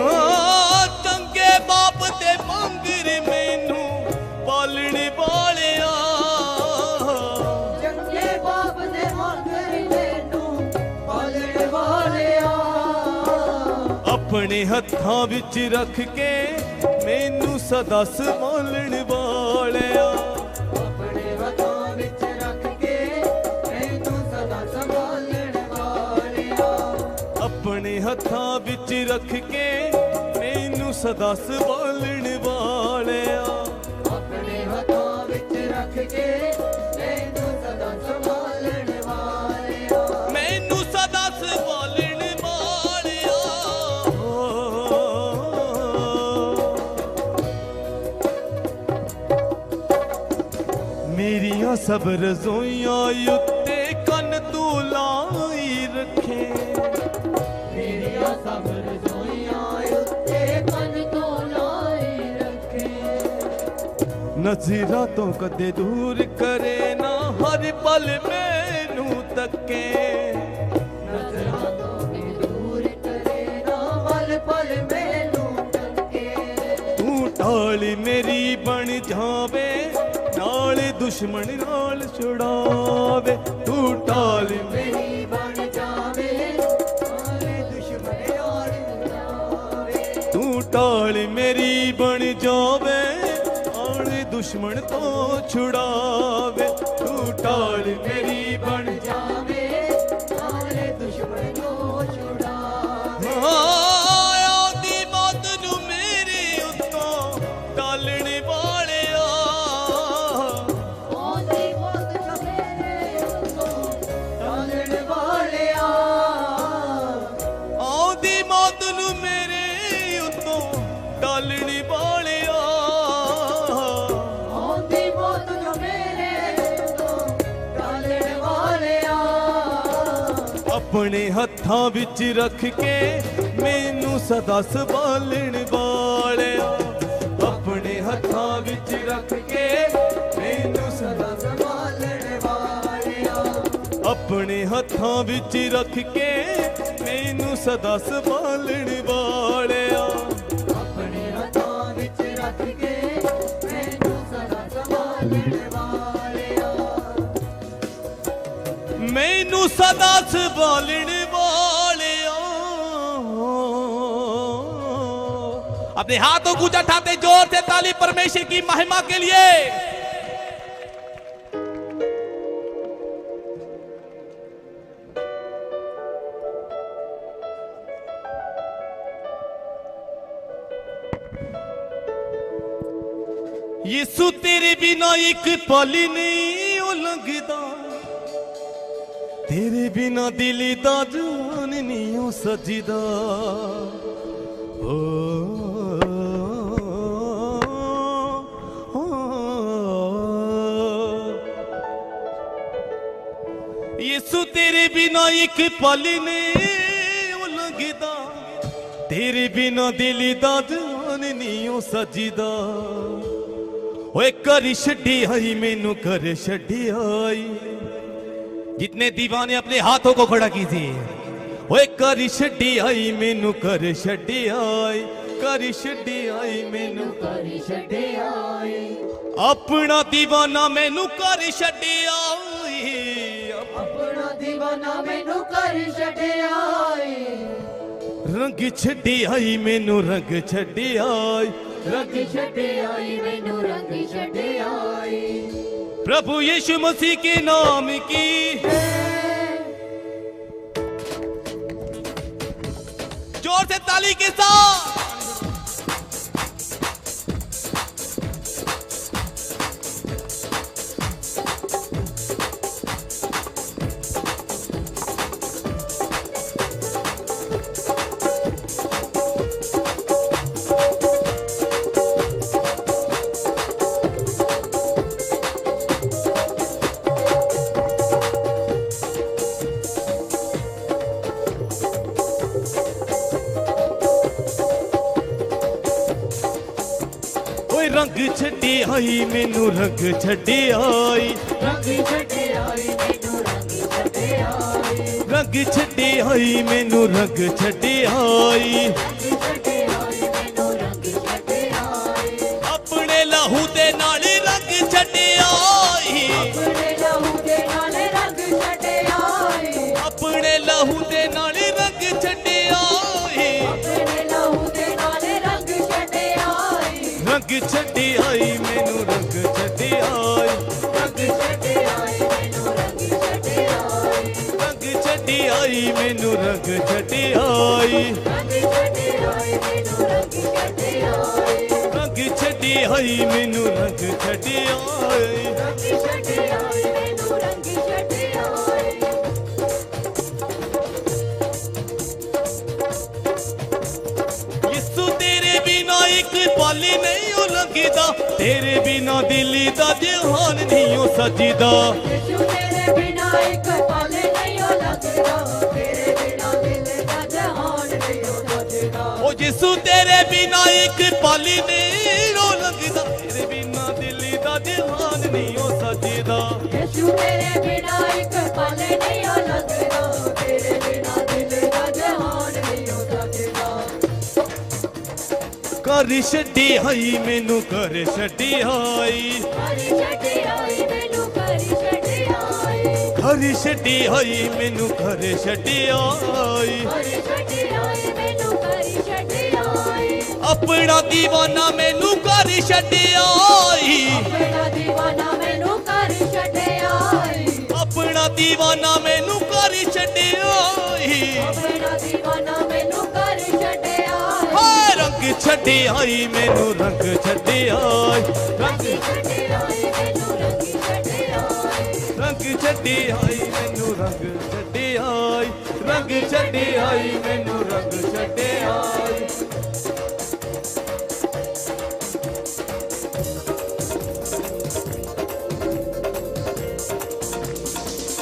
चंगे बाप ते मंगर मैनू पालण वालिया चंगे बाप ते मंगर मैनू पालण वालिया अपने हत्थां विच रख के मैनू सदा संभालण वालिया अपने हत्थां विच रख के मैनू सदा संभालण वालिया अपने हत्थां विच रख के मैनू सदा संभालण वालिया अपने हत्थां विच रख के मैनू सदा संभालण वालिया मैनू सदा संभालण वालिया ਮੇਰੀਆਂ ਸਭ ਰਜ਼ੋਈਆਂ ਉੱਤੇ ਕੰਨ ਤੂੰ ਲਾਈ ਰੱਖੇ
ਮੇਰੀਆਂ ਸਭ ਰਜ਼ੋਈਆਂ ਉੱਤੇ ਕੰਨ ਤੂੰ ਲਾਈ ਰੱਖੇ
ਨਜ਼ਰਾਂ ਤੋਂ ਕਦੇ ਦੂਰ ਕਰੇ ਨਾ ਹਰ ਪਲ ਮੈਨੂੰ ਤੱਕੇ
ਨਜ਼ਰਾਂ ਤੋਂ ਵੀ ਦੂਰ ਕਰੇ ਨਾ ਪਲ ਪਲ ਮੈਨੂੰ ਤੱਕੇ
ਤੂੰ ਢਾਲ ਮੇਰੀ ਬਣ ਜਾਵੇ ਨਾਲ ਦੁਸ਼ਮਣ ਨਾਲ ਛੁਡਾਵੇ ਤੂੰ ਢਾਲ
ਮੇਰੀ ਬਣ ਜਾਵੇ ਸਾਰੇ ਦੁਸ਼ਮਣ ਨਾਲ ਜਾਵੇ
ਤੂੰ ਢਾਲ ਮੇਰੀ ਬਣ ਜਾਵੇ ਨਾਲ ਦੁਸ਼ਮਣ ਤੋਂ ਛੁਡਾਵੇ ਤੂੰ ਢਾਲ ਮੇਰੀ ਬਣ
ਜਾਵੇ ਸਾਰੇ ਦੁਸ਼ਮਣ ਤੋਂ ਛੁਡਾਵੇ
ਆਉਂਦੀ ਮੌਤ ਨੂੰ ਮੇਰੇ ਉੱਤੋਂ ਟਾਲਣ ਵਾਲਿਆ
ਆਉਂਦੀ ਮੌਤ ਜੋ ਮੇਰੇ ਉੱਤੋਂ ਟਾਲਣ ਵਾਲਿਆ
ਆਉਂਦੀ ਮੌਤ ਨੂੰ ਮੇਰੇ ਉੱਤੋਂ ਟਾਲਣ ਵਾਲਿਆ
ਆਉਂਦੀ ਮੌਤ ਜੋ ਮੇਰੇ ਉੱਤੋਂ ਟਾਲਣ ਵਾਲਿਆ
ਆਪਣੇ ਹੱਥਾਂ ਵਿੱਚ ਰੱਖ ਕੇ ਮੈਨੂੰ ਸਦਾ ਸੰਭਾਲਣ ਵਾਲਿਆ ਆਪਣੇ ਹੱਥਾਂ ਵਿੱਚ ਰੱਖ ਕੇ ਮੈਨੂੰ ਸਦਾ
ਸੰਭਾਲਣ ਵਾਲਿਆ
ਆਪਣੇ ਹੱਥਾਂ ਵਿੱਚ ਰੱਖ ਕੇ ਮੈਨੂੰ ਸਦਾ ਸੰਭਾਲਣ ਵਾਲਿਆ
ਆਪਣੇ ਹੱਥਾਂ ਵਿੱਚ ਰੱਖ ਕੇ ਮੈਨੂੰ ਸਦਾ ਸੰਭਾਲਣ ਵਾਲਿਆ
ਮੈਨੂੰ ਸਦਾ ਸੰਭਾਲਣ ਵਾਲਿਆ
अपने हाथों को ऊंचा उठाते जोर से ताली परमेश्वर की महिमा के लिए।
यीशु तेरे बिना एक पल नहीं ओ लंघदा तेरे बिना दिल दा जान नहीं ओ सजदा यीशु तेरे बिना एक पल नहीं ओ लंघदा तेरे बिना दिल दा जान नहीं ओ सजदा ओए कर छड्डी आई मैनू कर छड्डी आई
जितने दीवाने अपने हाथों को खड़ा कीजिए।
ओए कर छड्डी आई मैनू कर छड्डी आई कर छड्डी आई मैनू
कर छड्डी आई
अपना दीवाना मैनू कर छड्डी आई
अपना दीवाना मैनू कर छड्डी आई
रंग छड्डी आई मैनू रंग छड्डी आई
रंग छड्डी आई मैनू रंग छड्डी आई
प्रभु यीशु मसीह के नाम की
जोर से ताली के साथ
रंग छड्डी आई मैनू रंग छड्डी आई
रंग छड्डी आई मैनू रंग छड्डी आई
रंग छड्डी आई मैनू रंग छड्डी आई
रंग छड्डी आई मैनू रंग छड्डी आई
अपने लहू दे नाल रंग छड्डी आई
अपने लहू दे नाल रंग छड्डी आई
अपने लहू दे नाल रंग छड्डी आई
अपने लहू दे नाल रंग छड्डी आई
रंग छड्डी आई मैनू रंग छड्डी आई
रंग छड्डी आई मैनू रंग छड्डी आई
रंग छड्डी आई मैनू रंग छड्डी आई
रंग छड्डी आई मैनू रंग छड्डी आई
रंग छड्डी आई मैनू रंग छड्डी आई
रंग छड्डी आई मैनू रंग छड्डी आई
यीशु तेरे बिना एक पल नहीं
ओ लंघदा तेरे बिना दिल दा जहान नहीं ओ सजदा
यीशु तेरे बिना एक पल नहीं ओ लगदा तेरे बिना दिल दा जहान नहीं ओ सजदा
ओ यीशु तेरे बिना एक पल नहीं ओ लंघदा तेरे बिना दिल दा जहान नहीं ओ सजदा
यीशु तेरे बिना एक पल नहीं ओ लगदा तेरे बिना दिल दा जहान नहीं ओ सजदा
कर छड्डी हाई मैनू कर छड्डी हाई
करी छड्डी आई मैनू करी छड्डी आई
कर छड्डी हाई मैनू कर छड्डी आई
करी छड्डी आई मैनू करी छड्डी आई
अपना दीवाना मैनू कर छड्डी आई
अपना दीवाना मैनू करी छड्डी आई
अपना दीवाना मैनू कर छड्डी आई
अपना दीवाना मैनू करी छड्डी आई
हाय रंग छड्डी आई मैनू रंग छड्डी आई रंग
छड्डी आई मैनू रंगी छड्डी आई
रंग छड्डी आई मैनू रंग छड्डी आई रंग छड्डी आई मैनू रंग छड्डी आई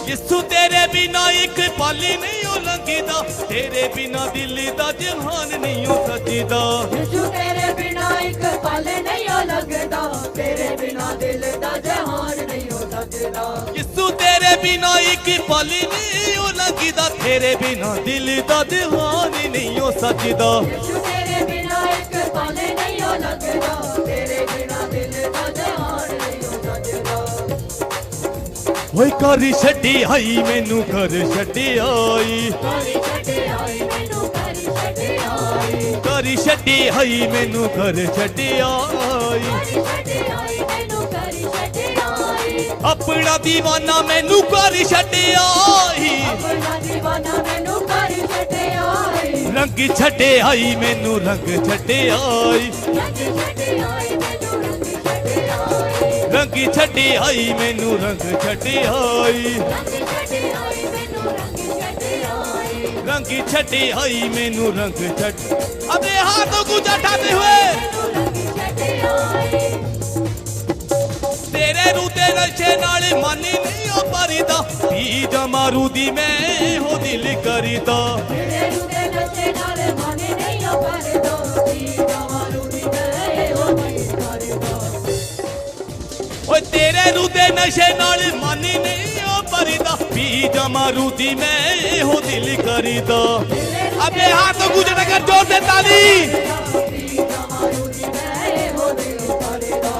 यीशु तेरे बिना एक पल नहीं ओ लंघदा तेरे बिना दिल दा जहान नहीं ओ सजदा
यीशु तेरे बिना एक पल नहीं ओ लगदा तेरे बिना दिल दा जहान नहीं हो सजदा
यीशु तेरे बिना एक पल नहीं ओ लंघदा तेरे बिना दिल दा जहान नहीं ओ सजदा
यीशु तेरे बिना एक पल नहीं हो लगदा तेरे बिना दिल दा जहान नहीं हो सजदा
ओए कर छड्डी आई मैनू कर छड्डी आई
करी छड्डी आई मैनू करी छड्डी आई
कर छड्डी आई मैनू कर छड्डी आई
करी छड्डी आई मैनू करी छड्डी आई
अपना दीवाना मैनू कर छड्डी आई
अपना दीवाना मैनू करी छड्डी आई
रंग छड्डी आई मैनू रंग छड्डी आई
रंगी छड्डी आई मैनू रंगी छड्डी आई
रंग छड्डी आई मैनू रंग छड्डी आई
रंगी छड्डी आई मैनू रंगी छड्डी आई
रंग छड्डी आई मैनू रंग छड्ड अपने हाथों को उठाते हुए
रंगी छड्डी आई
तेरे रूते नशे नाल मन नहीं ओ भरदा पी जा मारूदी मैं हो दिल करीदा
तेरे रूते नशे नाल मन नहीं ओ भरदा पी जा मारूदी मैं हो दिल करदा
ओए तेरे रूते नशे नाल मन नहीं ओ भरदा पी जा मारूदी मैं हो दिल करीदा अपने हाथों को उठा कर जोर से ताली
पी जा मारूदी मैं हो दिल करदा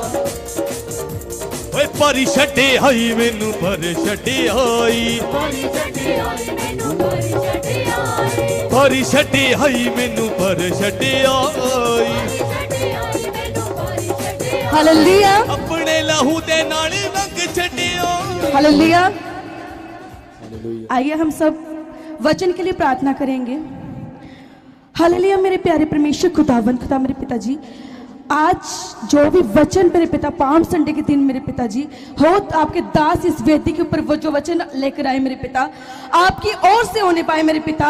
ओए परी छड्डी आई मैनू पर छड्डी आई
करी छड्डी आई मैनू करी छड्डी आई
परी छड्डी आई मैनू पर छड्डी आई
छड्डी आई मैनू करी छड्डी आई
हालेलुया
अपने लहू दे नाल रंग छड्डी आई
हालेलुया। आइए हम सब वचन के लिए प्रार्थना करेंगे। हालेलुया। मेरे प्यारे परमेश्वर खुदावन खुदा मेरे पिताजी, आज जो भी वचन मेरे पिता पाम संडे के दिन मेरे पिताजी हो आपके दास इस वेदी के ऊपर वो जो वचन लेकर आए मेरे पिता आपकी ओर से होने पाए मेरे पिता।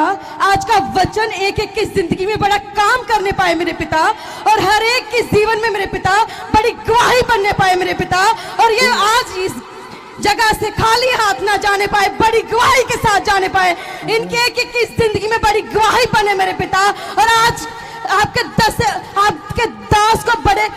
आज का वचन एक एक की जिंदगी में बड़ा काम करने पाए मेरे पिता और हर एक के जीवन में मेरे पिता बड़ी गवाही बनने पाए मेरे पिता। और ये आज इस जगह से खाली हाथ ना जाने पाए, बड़ी गवाही के साथ जाने पाए, इनके एक एक की जिंदगी में बड़ी गवाही बने मेरे पिता। और आज आपके दास को बड़े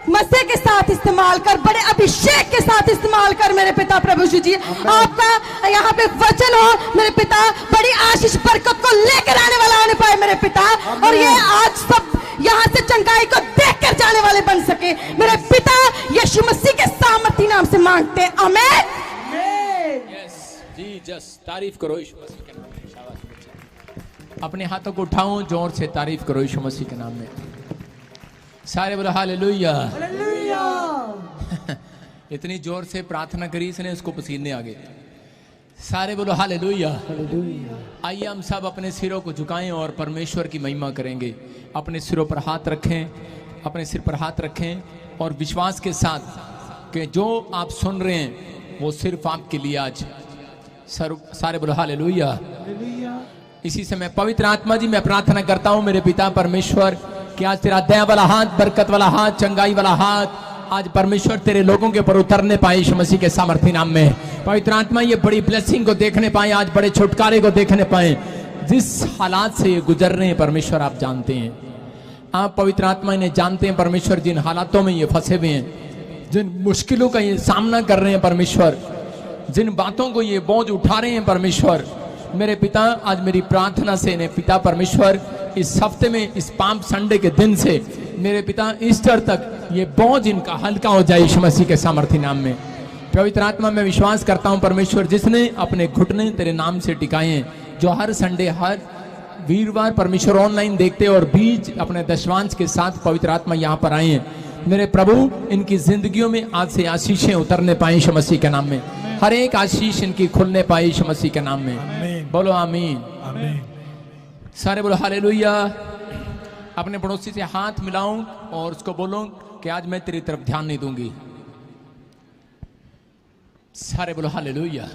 मसे के साथ इस्तेमाल कर, बड़े अभिषेक के साथ इस्तेमाल कर मेरे पिता प्रभु जी। आपका यहाँ पे वचन हो मेरे पिता, बड़ी आशीष बरकत को लेकर आने वाला होने पाए मेरे पिता। और ये आज सब यहाँ से चंगाई को देख कर जाने वाले बन सके मेरे पिता, यीशु मसीह के सामर्थी नाम से मांगते हैं, आमीन।
यस जीसस, तारीफ करो यीशु मसीह के नाम में। शाबाश बच्चा, अपने हाथों को उठाओ, जोर से तारीफ करो यीशु मसीह के नाम में। सारे बोलो हालेलुया। इतनी जोर से प्रार्थना करी इसने, उसको पसीने आ गए। सारे बोलो हालेलुया। आइए हम सब अपने सिरों को झुकाएं और परमेश्वर की महिमा करेंगे। अपने सिरों पर हाथ रखें, अपने सिर पर हाथ रखें और विश्वास के साथ कि जो आप सुन रहे हैं वो सिर्फ आपके लिए आज। सारे बोलो हालेलुया। इसी समय पवित्र आत्मा जी मैं प्रार्थना करता हूं मेरे पिता परमेश्वर कि आज तेरा दया वाला हाथ, बरकत वाला हाथ, चंगाई वाला हाथ आज परमेश्वर तेरे लोगों के ऊपर उतरने पाए यीशु मसीह के सामर्थ्य नाम में। पवित्र आत्मा ये बड़ी ब्लेसिंग को देखने पाए, आज बड़े छुटकारे को देखने पाए। जिस हालात से ये गुजर रहे हैं परमेश्वर आप जानते हैं, आप पवित्र आत्मा इन्हें जानते हैं परमेश्वर। जिन हालातों में ये फंसे हुए हैं, जिन मुश्किलों का ये सामना कर रहे हैं परमेश्वर, जिन बातों को ये बोझ उठा रहे हैं परमेश्वर, मेरे पिता आज मेरी प्रार्थना से इन्हें पिता परमेश्वर इस हफ्ते में, इस पाम संडे के दिन से मेरे पिता ईस्टर तक ये बोझ इनका हल्का हो जाए यीशु मसीह के सामर्थ्य नाम में। पवित्र आत्मा में विश्वास करता हूं परमेश्वर, जिसने अपने घुटने तेरे नाम से टिकाए हैं, जो हर संडे हर वीरवार परमेश्वर ऑनलाइन देखते और बीज अपने दशवांश के साथ पवित्र आत्मा यहाँ पर आए हैं, मेरे प्रभु इनकी जिंदगियों में आज से आशीषें उतरने पाए यीशु मसीह के नाम में। हर एक आशीष इनकी खुलने पाए यीशु मसीह के नाम में। बोलो आमीन। सारे बोलो हालेलुया। अपने पड़ोसी से हाथ मिलाऊं और उसको बोलूं कि आज मैं तेरी तरफ ध्यान नहीं दूंगी। सारे बोलो हालेलुया।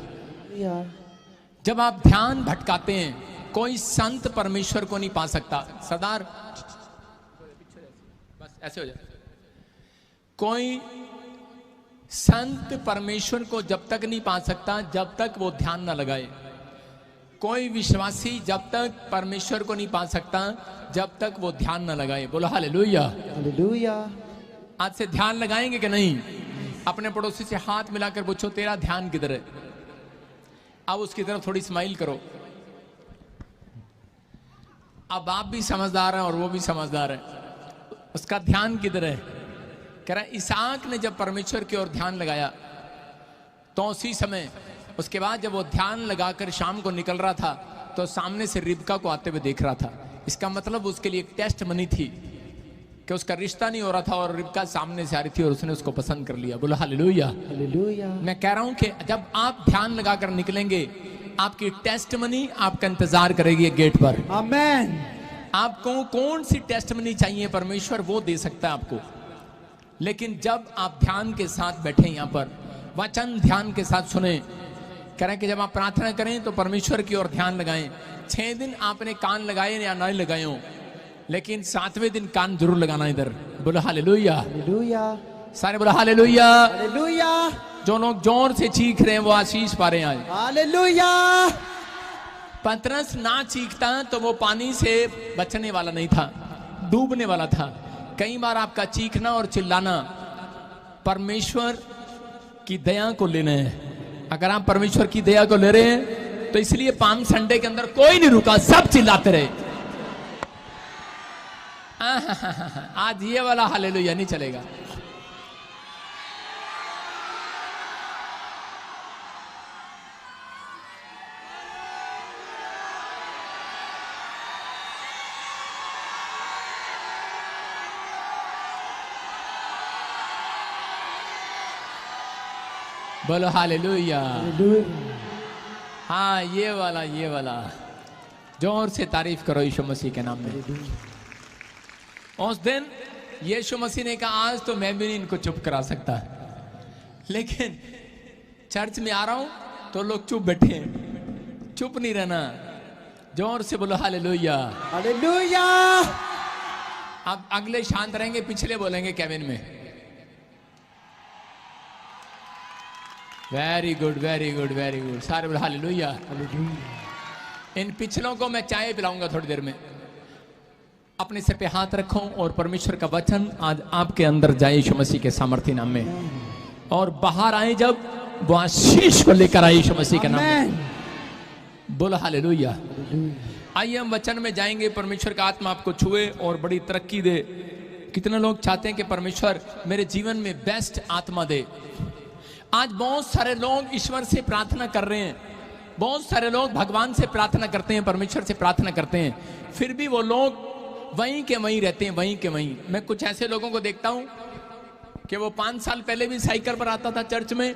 जब आप ध्यान भटकाते हैं, कोई संत परमेश्वर को नहीं पा सकता। सरदार बस ऐसे हो जाए। कोई संत परमेश्वर को जब तक नहीं पा सकता जब तक वो ध्यान ना लगाए। कोई विश्वासी जब तक परमेश्वर को नहीं पा सकता जब तक वो ध्यान ना लगाए। बोलो हालेलुया। हालेलुया। आज से ध्यान लगाएंगे कि नहीं? अपने पड़ोसी से हाथ मिलाकर पूछो तेरा ध्यान किधर है। अब उसकी तरफ थोड़ी स्माइल करो। अब आप भी समझदार हैं और वो भी समझदार है। उसका ध्यान किधर है? कह रहा इसहाक ने जब परमेश्वर की ओर ध्यान लगाया तो उसी समय, उसके बाद जब वो ध्यान लगाकर शाम को निकल रहा था तो सामने से रिबका को आते हुए देख रहा था। इसका मतलब उसके लिए एक टेस्ट मनी थी कि उसका रिश्ता नहीं हो रहा था और रिबका सामने से आ रही थी और उसने उसको पसंद कर लिया। बोलो हालेलुया। हालेलुया। मैं कह रहा हूं कि जब आप ध्यान लगाकर निकलेंगे आपकी टेस्ट मनी आपका इंतजार करेगी गेट पर। आमेन। आपको कौन सी टेस्ट मनी चाहिए परमेश्वर वो दे सकता है आपको। लेकिन जब आप ध्यान के साथ बैठे यहाँ पर, वचन ध्यान के साथ सुने, कह रहे हैं कि जब आप प्रार्थना करें तो परमेश्वर की ओर ध्यान लगाएं। 6 दिन आपने कान लगाए या नहीं लगाए हो, लेकिन 7वें दिन कान जरूर लगाना इधर। बोलो हालेलुया। हालेलुया। सारे बोलो हालेलुया। हालेलुया। जो लोग जोर से चीख रहे हैं वो आशीष पा रहे हैं आज। हालेलुया। पतरस ना चीखता तो वो पानी से बचने वाला नहीं था, डूबने वाला था। कई बार आपका चीखना और चिल्लाना परमेश्वर की दया को लेना है। अगर आप परमेश्वर की दया को ले रहे हैं तो इसलिए पाम संडे के अंदर कोई नहीं रुका, सब चिल्लाते रहे। आज ये वाला हालेलुया नहीं चलेगा। बोलो हालेलुया। हाँ ये वाला जोर से तारीफ करो यीशु मसीह के नाम में। उस दिन यीशु मसीह ने कहा आज तो मैं भी नहीं इनको चुप करा सकता, लेकिन चर्च में आ रहा हूं तो लोग चुप बैठे हैं। चुप नहीं रहना, जोर से बोलो हालेलुया। हालेलुया। अब अगले शांत रहेंगे, पिछले बोलेंगे केबिन में। Very good very good very good. सारे बोलो हालेलुया। इन पिछलों को मैं चाय पिलाऊंगा थोड़ी देर में। अपने सिर पे हाथ रखो और परमेश्वर का वचन आज आपके अंदर जाए यीशु मसीह के सामर्थ्य नाम में, और बाहर आए जब वो आशीष को लेकर आए यीशु मसीह के नाम में। बोलो हालेलुया। आइए हम वचन में जाएंगे। परमेश्वर का आत्मा आपको छुए और बड़ी तरक्की दे। कितने लोग चाहते हैं कि परमेश्वर मेरे जीवन में बेस्ट आत्मा दे। आज बहुत सारे लोग ईश्वर से प्रार्थना कर रहे हैं, बहुत सारे लोग भगवान से प्रार्थना करते हैं, परमेश्वर से प्रार्थना करते हैं, फिर भी वो लोग वहीं के वहीं रहते हैं, वहीं के वहीं। मैं कुछ ऐसे लोगों को देखता हूं कि वो 5 साल पहले भी साइकिल पर आता था चर्च में,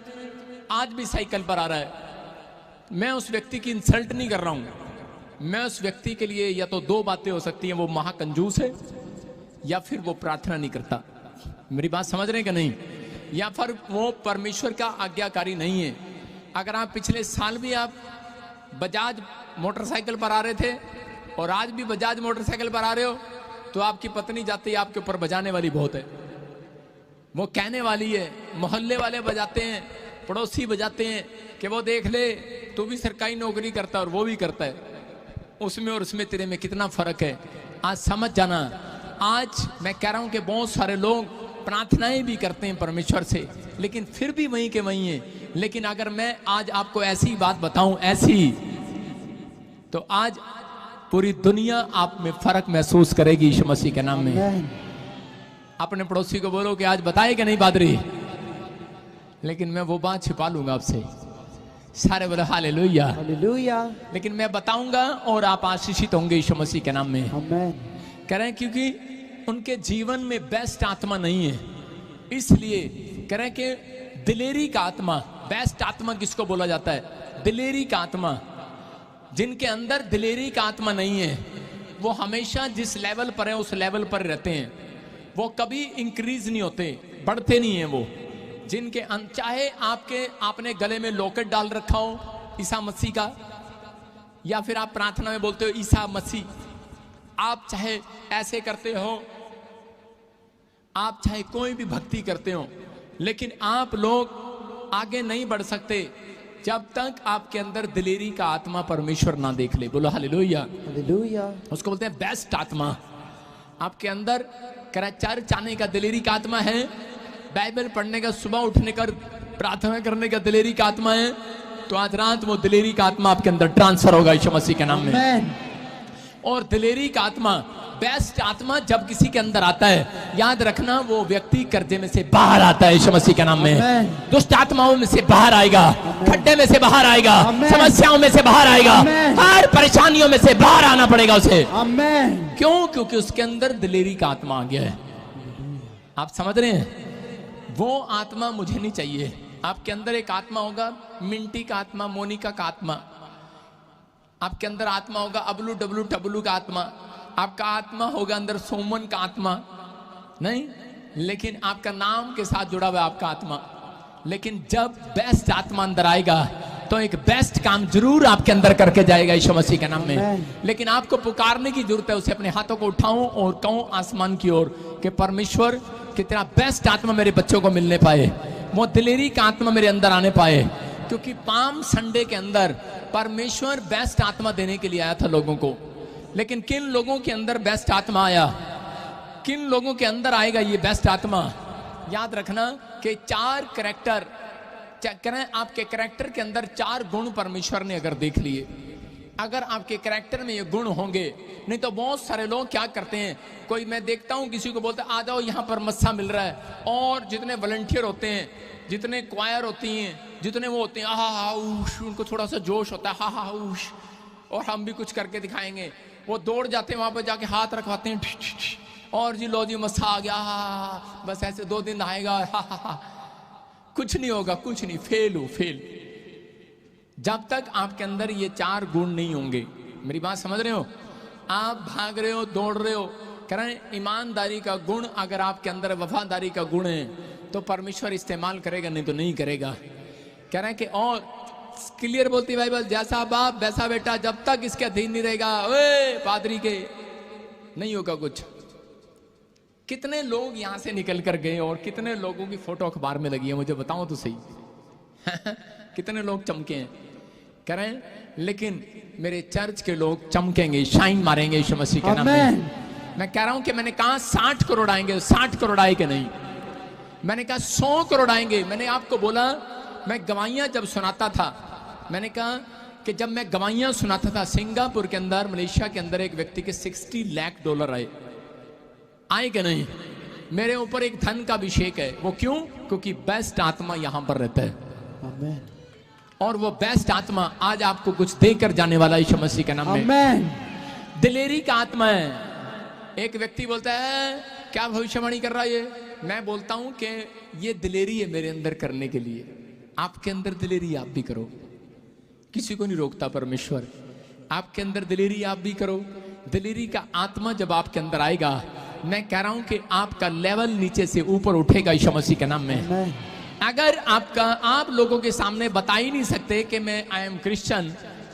आज भी साइकिल पर आ रहा है। मैं उस व्यक्ति की इंसल्ट नहीं कर रहा हूं। मैं उस व्यक्ति के लिए या तो 2 बातें हो सकती हैं, वो महाकंजूस है या फिर वो प्रार्थना नहीं करता। मेरी बात समझ रहे हैं कि नहीं? या फिर वो परमेश्वर का आज्ञाकारी नहीं है। अगर आप पिछले साल भी आप बजाज मोटरसाइकिल पर आ रहे थे और आज भी बजाज मोटरसाइकिल पर आ रहे हो तो आपकी पत्नी जाती है आपके ऊपर बजाने वाली बहुत है, वो कहने वाली है, मोहल्ले वाले बजाते हैं, पड़ोसी बजाते हैं कि वो देख ले तू भी सरकारी नौकरी करता है और वो भी करता है, उसमें और उसमें तेरे में कितना फर्क है। आज समझ जाना। आज मैं कह रहा हूं कि बहुत सारे लोग प्रार्थनाएं भी करते हैं परमेश्वर से, लेकिन फिर भी वहीं के वहीं हैं। लेकिन अगर मैं आज आपको ऐसी बात बताऊं, ऐसी, तो आज पूरी दुनिया आप में फर्क महसूस करेगी यीशु मसीह के नाम में। अपने पड़ोसी को बोलो कि आज बताए कि नहीं बादरी, लेकिन मैं वो बात छिपा लूंगा आपसे। सारे बोलो हालेलुया हालेलुया। लेकिन मैं बताऊंगा और आप आशीषित होंगे यीशु मसीह के नाम में। कह रहे हैं क्योंकि उनके जीवन में बेस्ट आत्मा नहीं है, इसलिए कह रहे हैं कि दिलेरी का आत्मा, बेस्ट आत्मा किसको बोला जाता है? दिलेरी का आत्मा। जिनके अंदर दिलेरी का आत्मा नहीं है वो हमेशा जिस लेवल पर है उस लेवल पर रहते हैं, वो कभी इंक्रीज नहीं होते, बढ़ते नहीं है वो। जिनके चाहे आपने गले में लॉकेट डाल रखा हो ईसा मसीह का, या फिर आप प्रार्थना में बोलते हो ईसा मसीह, आप चाहे ऐसे करते हो, आप चाहे कोई भी भक्ति करते हो, लेकिन आप लोग आगे नहीं बढ़ सकते जब तक आपके अंदर दिलेरी का आत्मा परमेश्वर ना देख ले। बोलो हालेलुया हालेलुया। उसको बोलते हैं बेस्ट आत्मा। आपके अंदर चर्च आने का दिलेरी का आत्मा है, बाइबल पढ़ने का, सुबह उठने का, प्रार्थना करने का दिलेरी का आत्मा है, तो आज रात वो दिलेरी का आत्मा आपके अंदर ट्रांसफर होगा यीशु मसीह के नाम में। और दिलेरी का आत्मा, बेस्ट आत्मा जब किसी के अंदर आता है, याद रखना वो व्यक्ति कर्जे में से बाहर आता है यीशु मसीह के नाम में। दुष्ट आत्माओं में से बाहर आएगा, खड्डे में से बाहर आएगा, समस्याओं में से बाहर आएगा, हर परेशानियों में से बाहर आना पड़ेगा उसे। क्यों? क्योंकि उसके अंदर दिलेरी का आत्मा आ गया है। आप समझ रहे हैं? वो आत्मा मुझे नहीं चाहिए। आपके अंदर एक आत्मा होगा मिंटी का आत्मा, मोनिका का आत्मा, आपके अंदर आत्मा होगा अबलू डब्लू टबलू का आत्मा, आपका आत्मा होगा अंदर सोमन का आत्मा नहीं, लेकिन आपका नाम के साथ जुड़ा हुआ आपका आत्मा। लेकिन जब बेस्ट आत्मा अंदर आएगा तो एक बेस्ट काम जरूर आपके अंदर करके जाएगा यीशु मसीह के नाम में। लेकिन आपको पुकारने की जरूरत है, उसे अपने हाथों को उठाऊं और कहूं आसमान की ओर कि परमेश्वर कितना बेस्ट आत्मा मेरे बच्चों को मिलने पाए, वो दिलेरी का आत्मा मेरे अंदर आने पाए। क्योंकि पाम संडे के अंदर परमेश्वर बेस्ट आत्मा देने के लिए आया था लोगों को। लेकिन किन लोगों के अंदर बेस्ट आत्मा आया, किन लोगों के अंदर आएगा ये बेस्ट आत्मा? याद रखना कि 4 कैरेक्टर, आपके कैरेक्टर के अंदर 4 गुण परमेश्वर ने अगर देख लिए, अगर आपके कैरेक्टर में ये गुण होंगे, नहीं तो बहुत सारे लोग क्या करते हैं, कोई मैं देखता हूं किसी को बोलता आ जाओ यहाँ पर मस्सा मिल रहा है, और जितने वॉलंटियर होते हैं, जितने क्वायर होती हैं, जितने वो होते हैं, हा हा उश, उनको थोड़ा सा जोश होता है, हा हा उश, और हम भी कुछ करके दिखाएंगे, वो दौड़ जाते हैं वहां पर जाके हाथ रखवाते हैं, और जी लो जी मस्सा आ गया, हा, बस ऐसे 2 दिन आएगा, हा हा हा, कुछ नहीं होगा, कुछ नहीं, फेल हो फेल। जब तक आपके अंदर ये 4 गुण नहीं होंगे, मेरी बात समझ रहे हो? आप भाग रहे हो, दौड़ रहे हो, कह रहे हैं ईमानदारी का गुण अगर आपके अंदर, वफादारी का गुण है, तो परमेश्वर इस्तेमाल करेगा, नहीं तो नहीं करेगा। कह रहे हैं कि और क्लियर बोलती बाइबल, जैसा बाप वैसा बेटा, जब तक इसके अधीन नहीं रहेगा, ओए पादरी के, नहीं होगा कुछ। कितने लोग यहां से निकल कर गए और कितने लोगों की फोटो अखबार में लगी है, मुझे बताओ तो सही। कितने लोग चमके हैं, कह रहे हैं, लेकिन मेरे चर्च के लोग चमकेंगे, शाइन मारेंगे यीशु मसीह के नाम में। मैं कह रहा हूं कि मैंने कहा 60 करोड़ आएंगे, 60 करोड़ आए कि नहीं? मैंने कहा 100 करोड़ आएंगे। मैंने आपको बोला, मैं गवाहियां जब सुनाता था, मैंने कहा कि जब मैं गवाहियां सुनाता था, सिंगापुर के अंदर, मलेशिया के अंदर एक व्यक्ति के $60 लाख आए कि नहीं? मेरे ऊपर एक धन का अभिषेक है। वो क्यों? क्योंकि बेस्ट आत्मा यहां पर रहता है, और वो बेस्ट आत्मा आज आपको कुछ देकर जाने वाला यीशु मसीह के नाम में। दिलेरी का आत्मा है। एक व्यक्ति बोलता है क्या भविष्यवाणी कर रहा है ये? मैं बोलता हूं कि ये दिलेरी है मेरे अंदर करने के लिए। आपके अंदर दिलेरी आप भी करो, किसी को नहीं रोकता परमेश्वर। आपके अंदर दिलेरी आप भी करो। दिलेरी का आत्मा जब आपके अंदर आएगा, मैं कह रहा हूं कि आपका लेवल नीचे से ऊपर उठेगा यीशु मसीह के नाम में। अगर आप लोगों के सामने बता ही नहीं सकते कि मैं आई एम क्रिश्चियन,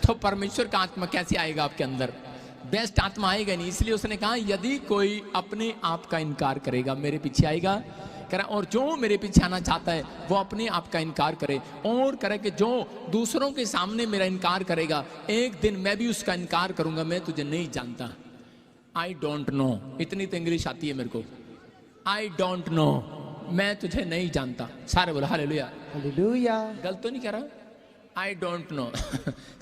तो परमेश्वर का आत्मा कैसे आएगा आपके अंदर? बेस्ट आत्मा आएगा नहीं। इसलिए उसने कहा यदि कोई अपने आप का इनकार करेगा मेरे पीछे आएगा, कह रहा, और जो मेरे पीछे आना चाहता है वो अपने आप का इनकार करे, और करे कि जो दूसरों के सामने मेरा इनकार करेगा एक दिन मैं भी उसका इनकार करूंगा, मैं तुझे नहीं जानता। आई डोंट नो, इतनी तो इंग्लिश आती है मेरे को। आई डोंट नो, मैं तुझे नहीं जानता। सारे बोलो हालेलुया।
हालेलुया।
गलत तो नहीं कह रहा? I don't know.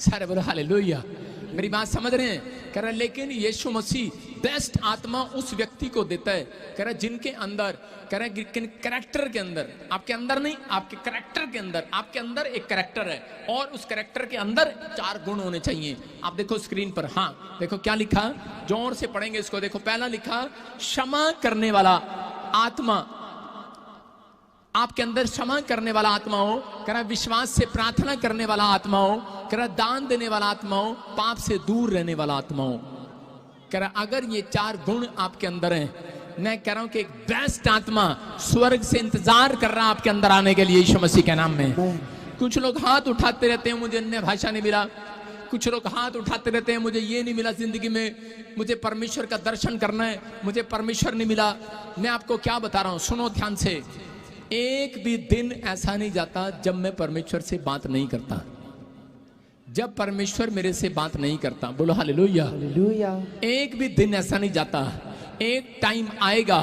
सारे बोलो हालेलुया। मेरी बात समझ रहे हैं? कह रहा लेकिन यीशु मसीह बेस्ट आत्मा उस व्यक्ति को देता है, कह रहा जिनके अंदर, कह रहा कैरेक्टर के अंदर, आपके अंदर नहीं, आपके कैरेक्टर के अंदर, आपके अंदर एक कैरेक्टर है और उस कैरेक्टर के अंदर 4 गुण होने चाहिए। आप देखो स्क्रीन पर, हाँ देखो क्या लिखा, जोर से पढ़ेंगे इसको। देखो पहला लिखा क्षमा करने वाला आत्मा, आपके अंदर क्षमा करने वाला आत्मा हो, कह रहा विश्वास से प्रार्थना करने वाला आत्मा हो, कह रहा दान देने वाला आत्मा हो, पाप से दूर रहने वाला आत्मा हो। कह रहा अगर ये 4 गुण आपके अंदर हैं, मैं कह रहा हूं कि एक बेस्ट आत्मा स्वर्ग से इंतजार कर रहा है आपके अंदर आने के लिए यीशु मसीह के नाम में। कुछ लोग हाथ उठाते रहते हैं, मुझे अन्य भाषा नहीं मिला। कुछ लोग हाथ उठाते रहते हैं, मुझे ये नहीं मिला जिंदगी में, मुझे परमेश्वर का दर्शन करना है, मुझे परमेश्वर नहीं मिला। मैं आपको क्या बता रहा हूं, सुनो ध्यान से। एक भी दिन ऐसा नहीं जाता जब मैं परमेश्वर से बात नहीं करता, जब परमेश्वर मेरे से बात नहीं करता। बोलो हालेलुया।
हालेलुया।
एक भी दिन ऐसा नहीं जाता। एक टाइम आएगा,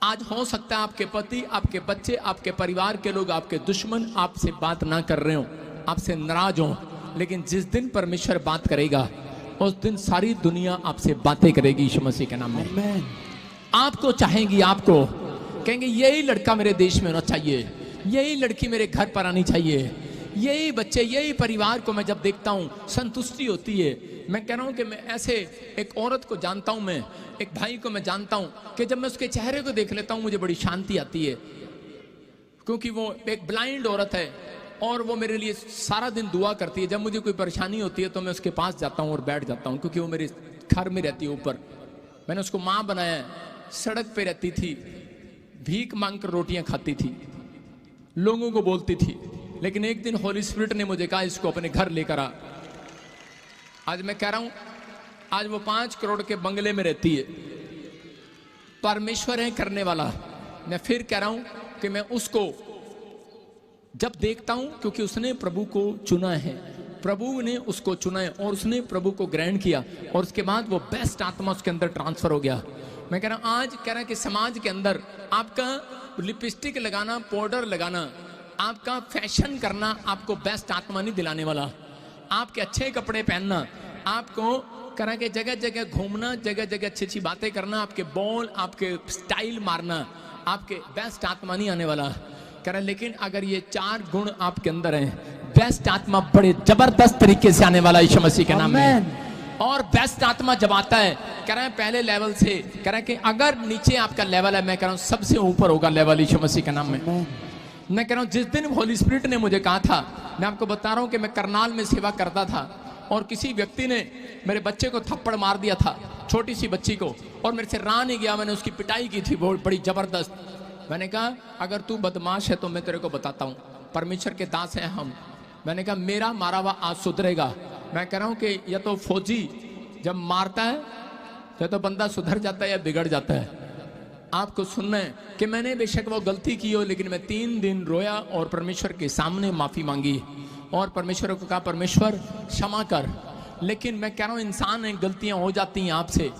आज हो सकता है आपके पति, आपके बच्चे, आपके परिवार के लोग, आपके दुश्मन आपसे बात ना कर रहे हो, आपसे नाराज हो, लेकिन जिस दिन परमेश्वर बात करेगा उस दिन सारी दुनिया आपसे बातें करेगी यीशु मसीह के नाम में। आपको चाहेंगी, आपको कहेंगे यही लड़का मेरे देश में होना चाहिए, यही लड़की मेरे घर पर आनी चाहिए, यही बच्चे, यही परिवार को मैं जब देखता हूं संतुष्टि होती है। मैं कह रहा हूं कि मैं ऐसे एक औरत को जानता हूं, मैं एक भाई को मैं जानता हूं कि जब मैं उसके चेहरे को देख लेता हूं मुझे बड़ी शांति आती है, क्योंकि वो एक ब्लाइंड औरत है और वो मेरे लिए सारा दिन दुआ करती है। जब मुझे कोई परेशानी होती है तो मैं उसके पास जाता हूं और बैठ जाता हूं, क्योंकि वो मेरे घर में रहती है ऊपर। मैंने उसको माँ बनाया है, सड़क पे रहती थी, भीख मांगकर रोटियां खाती थी, लोगों को बोलती थी, लेकिन एक दिन होली स्पिरिट ने मुझे कहा इसको अपने घर लेकर आ। आज मैं कह रहा हूं, आज वो 5 करोड़ के बंगले में रहती है। परमेश्वर है करने वाला। मैं फिर कह रहा हूं कि मैं उसको जब देखता हूं, क्योंकि उसने प्रभु को चुना है, प्रभु ने उसको चुना है और उसने प्रभु को ग्रहण किया और उसके बाद वो बेस्ट आत्मा उसके अंदर ट्रांसफर हो गया। मैं कह रहा हूं, आज कह रहा है कि समाज के अंदर आपका लिपस्टिक लगाना, पाउडर लगाना, आपका फैशन करना आपको बेस्ट आत्मा नहीं दिलाने वाला। आपके अच्छे कपड़े पहनना, आपको करा के जगह जगह घूमना, जगह जगह अच्छी अच्छी बातें करना, आपके बॉल, आपके स्टाइल मारना, आपके बेस्ट आत्मा नहीं आने वाला। कह रहा लेकिन अगर ये 4 गुण आपके अंदर हैं, बेस्ट आत्मा बड़े जबरदस्त तरीके से आने वाला यीशु मसीह के नाम में। और बेस्ट आत्मा जब आता है, कह रहा है पहले लेवल से, कह रहा है कि अगर नीचे आपका लेवल है, मैं कह रहा हूं सबसे ऊपर होगा लेवल यीशु मसीह के नाम में। मैं कह रहा हूं जिस दिन होली स्पिरिट ने मुझे कहा था, मैं आपको बता रहा हूं कि मैं करनाल में सेवा करता था और किसी व्यक्ति ने मेरे बच्चे को थप्पड़ मार दिया था, छोटी सी बच्ची को, और मेरे से रहा नहीं गया। मैंने उसकी पिटाई की थी बहुत बड़ी जबरदस्त। मैंने कहा अगर तू बदमाश है तो मैं तेरे को बताता हूं, परमेश्वर के दास हैं हम। मैंने कहा मेरा मारा हुआ आज सुधरेगा। मैं कह रहा हूं कि या तो फौजी जब मारता है या तो बंदा सुधर जाता है या बिगड़ जाता है। आपको सुनना है कि मैंने बेशक वो गलती की हो, लेकिन मैं 3 दिन रोया और परमेश्वर के सामने माफी मांगी और परमेश्वर को कहा परमेश्वर क्षमा कर। लेकिन मैं कह रहा हूं इंसान है, गलतियां हो जाती हैं, आपसे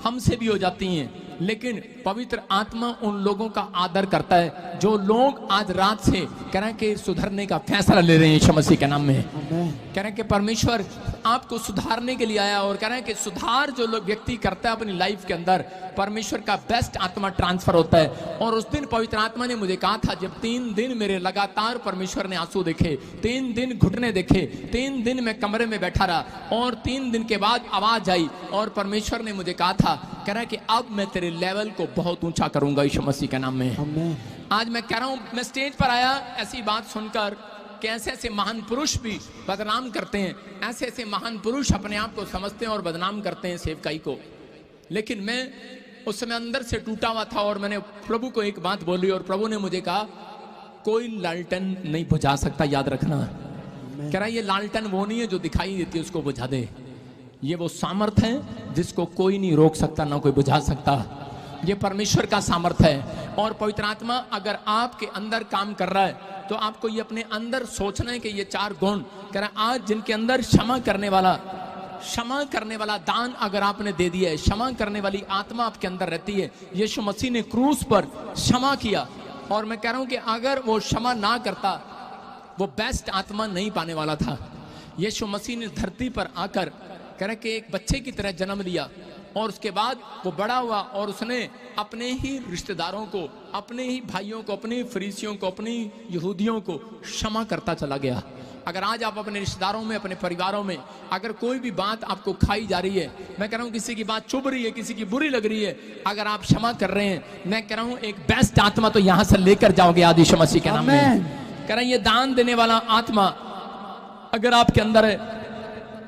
हमसे भी हो जाती हैं, लेकिन पवित्र आत्मा उन लोगों का आदर करता है जो लोग आज रात से कह रहे हैं कि सुधरने का फैसला ले रहे हैं यीशु मसीह के नाम में। कह रहे हैं कि परमेश्वर आपको सुधारने के लिए आया और कह रहे हैं कि सुधार जो लोग व्यक्ति करता है अपनी लाइफ के अंदर, परमेश्वर का बेस्ट आत्मा ट्रांसफर होता है। और उस दिन पवित्र आत्मा ने मुझे कहा था, जब 3 दिन मेरे लगातार परमेश्वर ने आंसू देखे, 3 दिन घुटने देखे, 3 दिन मैं कमरे में बैठा रहा और 3 दिन के बाद आवाज आई और परमेश्वर ने मुझे कहा था, कह रहा है कि अब मैं तेरे लेवल को बहुत ऊंचा करूंगा यीशु मसीह के नाम में। आज मैं कह रहा हूं, मैं स्टेज पर आया ऐसी बात सुनकर कि ऐसे ऐसे महान पुरुष भी बदनाम करते हैं, ऐसे ऐसे महान पुरुष अपने आप को समझते हैं और बदनाम करते हैं सेवकाई को। लेकिन मैं उस समय अंदर से टूटा हुआ था और मैंने प्रभु को एक बात बोली और प्रभु ने मुझे कहा कोई लालटेन नहीं बुझा सकता, याद रखना। कह रहा ये लालटेन वो नहीं है जो दिखाई देती है उसको बुझा दे, ये वो सामर्थ है जिसको कोई नहीं रोक सकता, ना कोई बुझा सकता। ये परमेश्वर का सामर्थ है। और पवित्र आत्मा अगर आपके अंदर काम कर रहा है तो आपको ये अपने अंदर सोचना है कि ये 4 गुण कह रहा आज जिनके अंदर क्षमा करने वाला दान अगर आपने दे दिया है, क्षमा करने वाली आत्मा आपके अंदर रहती है। यीशु मसीह ने क्रूस पर क्षमा किया, और मैं कह रहा हूं कि अगर वो क्षमा ना करता वो बेस्ट आत्मा नहीं पाने वाला था। यीशु मसीह ने धरती पर आकर कह रहे कि एक बच्चे की तरह जन्म लिया, और उसके बाद वो बड़ा हुआ और उसने अपने ही रिश्तेदारों को, अपने ही भाइयों को, अपने फरीसियों को, अपने यहूदियों को क्षमा करता चला गया। अगर आज आप अपने रिश्तेदारों में, अपने परिवारों में अगर कोई भी बात आपको खाई जा रही है, मैं कह रहा हूँ किसी की बात चुभ रही है, किसी की बुरी लग रही है, अगर आप क्षमा कर रहे हैं, मैं कह रहा हूँ एक बेस्ट आत्मा तो यहाँ से लेकर जाओगे आज यीशु मसीह के नाम में। कह रहे हैं ये दान देने वाला आत्मा अगर आपके अंदर है,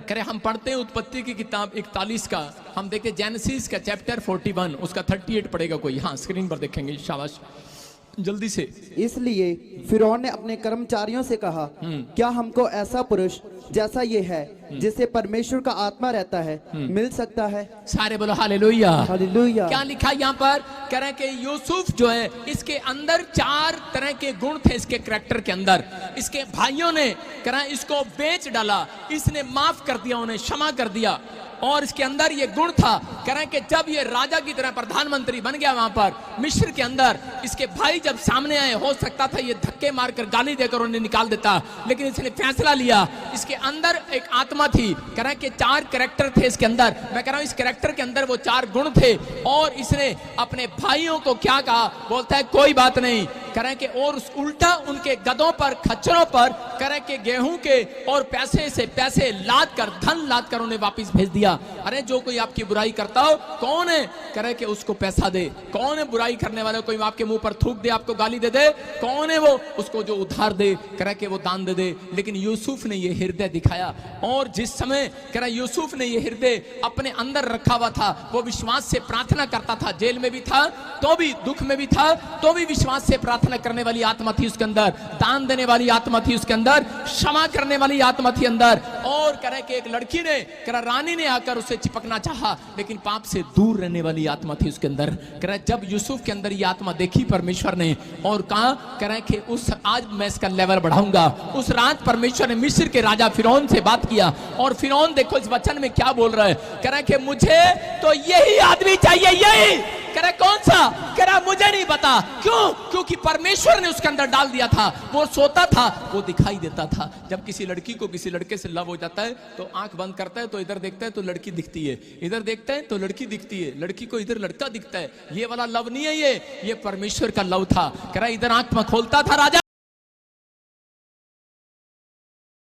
कह रहे हम पढ़ते हैं उत्पत्ति की किताब 41 का, हम देखते जेनेसिस का चैप्टर 41 उसका 38 पढ़ेगा कोई, हाँ स्क्रीन पर देखेंगे, शाबाश जल्दी से।
इसलिए फिरौन ने अपने कर्मचारियों से कहा, क्या हमको ऐसा पुरुष जैसा ये है जिसे परमेश्वर का आत्मा रहता है मिल सकता है?
सारे बोलो हालेलुया।
हालेलुया।
क्या लिखा यहाँ पर? कह रहे हैं कि यूसुफ जो है इसके अंदर 4 तरह के गुण थे, इसके करैक्टर के अंदर। इसके भाइयों ने कह रहे हैं इसको बेच डाला, इसने माफ कर दिया, उन्हें क्षमा कर दिया, और इसके अंदर ये गुण था। कह रहे हैं कि जब ये राजा की तरह प्रधानमंत्री बन गया वहां पर मिस्र के अंदर, इसके भाई जब सामने आए, हो सकता था ये धक्के मारकर गाली देकर उन्हें निकाल देता, लेकिन इसने फैसला लिया। इसके अंदर एक आत्मा थी, कह रहे हैं कि 4 कैरेक्टर थे इसके अंदर। मैं कह रहा हूं इस कैरेक्टर के अंदर वो 4 गुण थे, और इसने अपने भाइयों को क्या कहा? बोलता है कोई बात नहीं, कह रहे हैं कि और उल्टा उनके गधों पर, खच्चरों पर कह रहे हैं कि गेहूं के और पैसे से पैसे लाद कर, धन लाद कर उन्हें वापिस भेज दिया। अरे जो कोई आपकी बुराई करता हो, कौन है कह रहे कि उसको पैसा दे? कौन है बुराई करने वाला? कोई आपके मुंह पर थूक दे, आपको गाली दे दे, कौन है वो? उसको जो उधार दे, कह रहे कि वो दान दे दे। लेकिन यूसुफ ने ये हृदय दिखाया, और जिस समय कह रहा यूसुफ ने ये हृदय अपने अंदर रखा हुआ था, वो विश्वास से प्रार्थना करता था, जेल में भी था तो भी, दुख में भी था तो भी विश्वास से प्रार्थना करने वाली आत्मा थी उसके अंदर, दान देने वाली आत्मा थी उसके अंदर, क्षमा करने वाली आत्मा थी अंदर। और कह रहे कि एक लड़की ने, कह रहा रानी ने आकर उसे चिपकना चाहा, लेकिन पाप से दूर रहने वाली आत्मा थी उसके अंदर। कह रहा जब यूसुफ के अंदर ये आत्मा देखी परमेश्वर ने, और कहा कह रहे कि उस आज मैं इसका लेवल बढ़ाऊंगा। उस रात परमेश्वर ने मिस्र के राजा फिरौन से बात किया, और फिरौन देखो इस वचन में क्या बोल रहा है, कह रहा कि मुझे तो यही आदमी चाहिए, यही। कह रहा कौन सा? कह रहा मुझे नहीं पता। क्यों? क्योंकि परमेश्वर ने उसके अंदर डाल दिया था। वो सोता था, वो दिखाई देता था। जब किसी लड़की को किसी लड़के से लव हो जाता है तो आंख बंद करता है, तो इधर देखता है तो लड़की दिखती है, इधर देखता है तो लड़की दिखती है, लड़की को इधर लड़का दिखता है। ये वाला लव नहीं है, ये परमेश्वर का लव था। कह रहा इधर आंख में खोलता था राजा,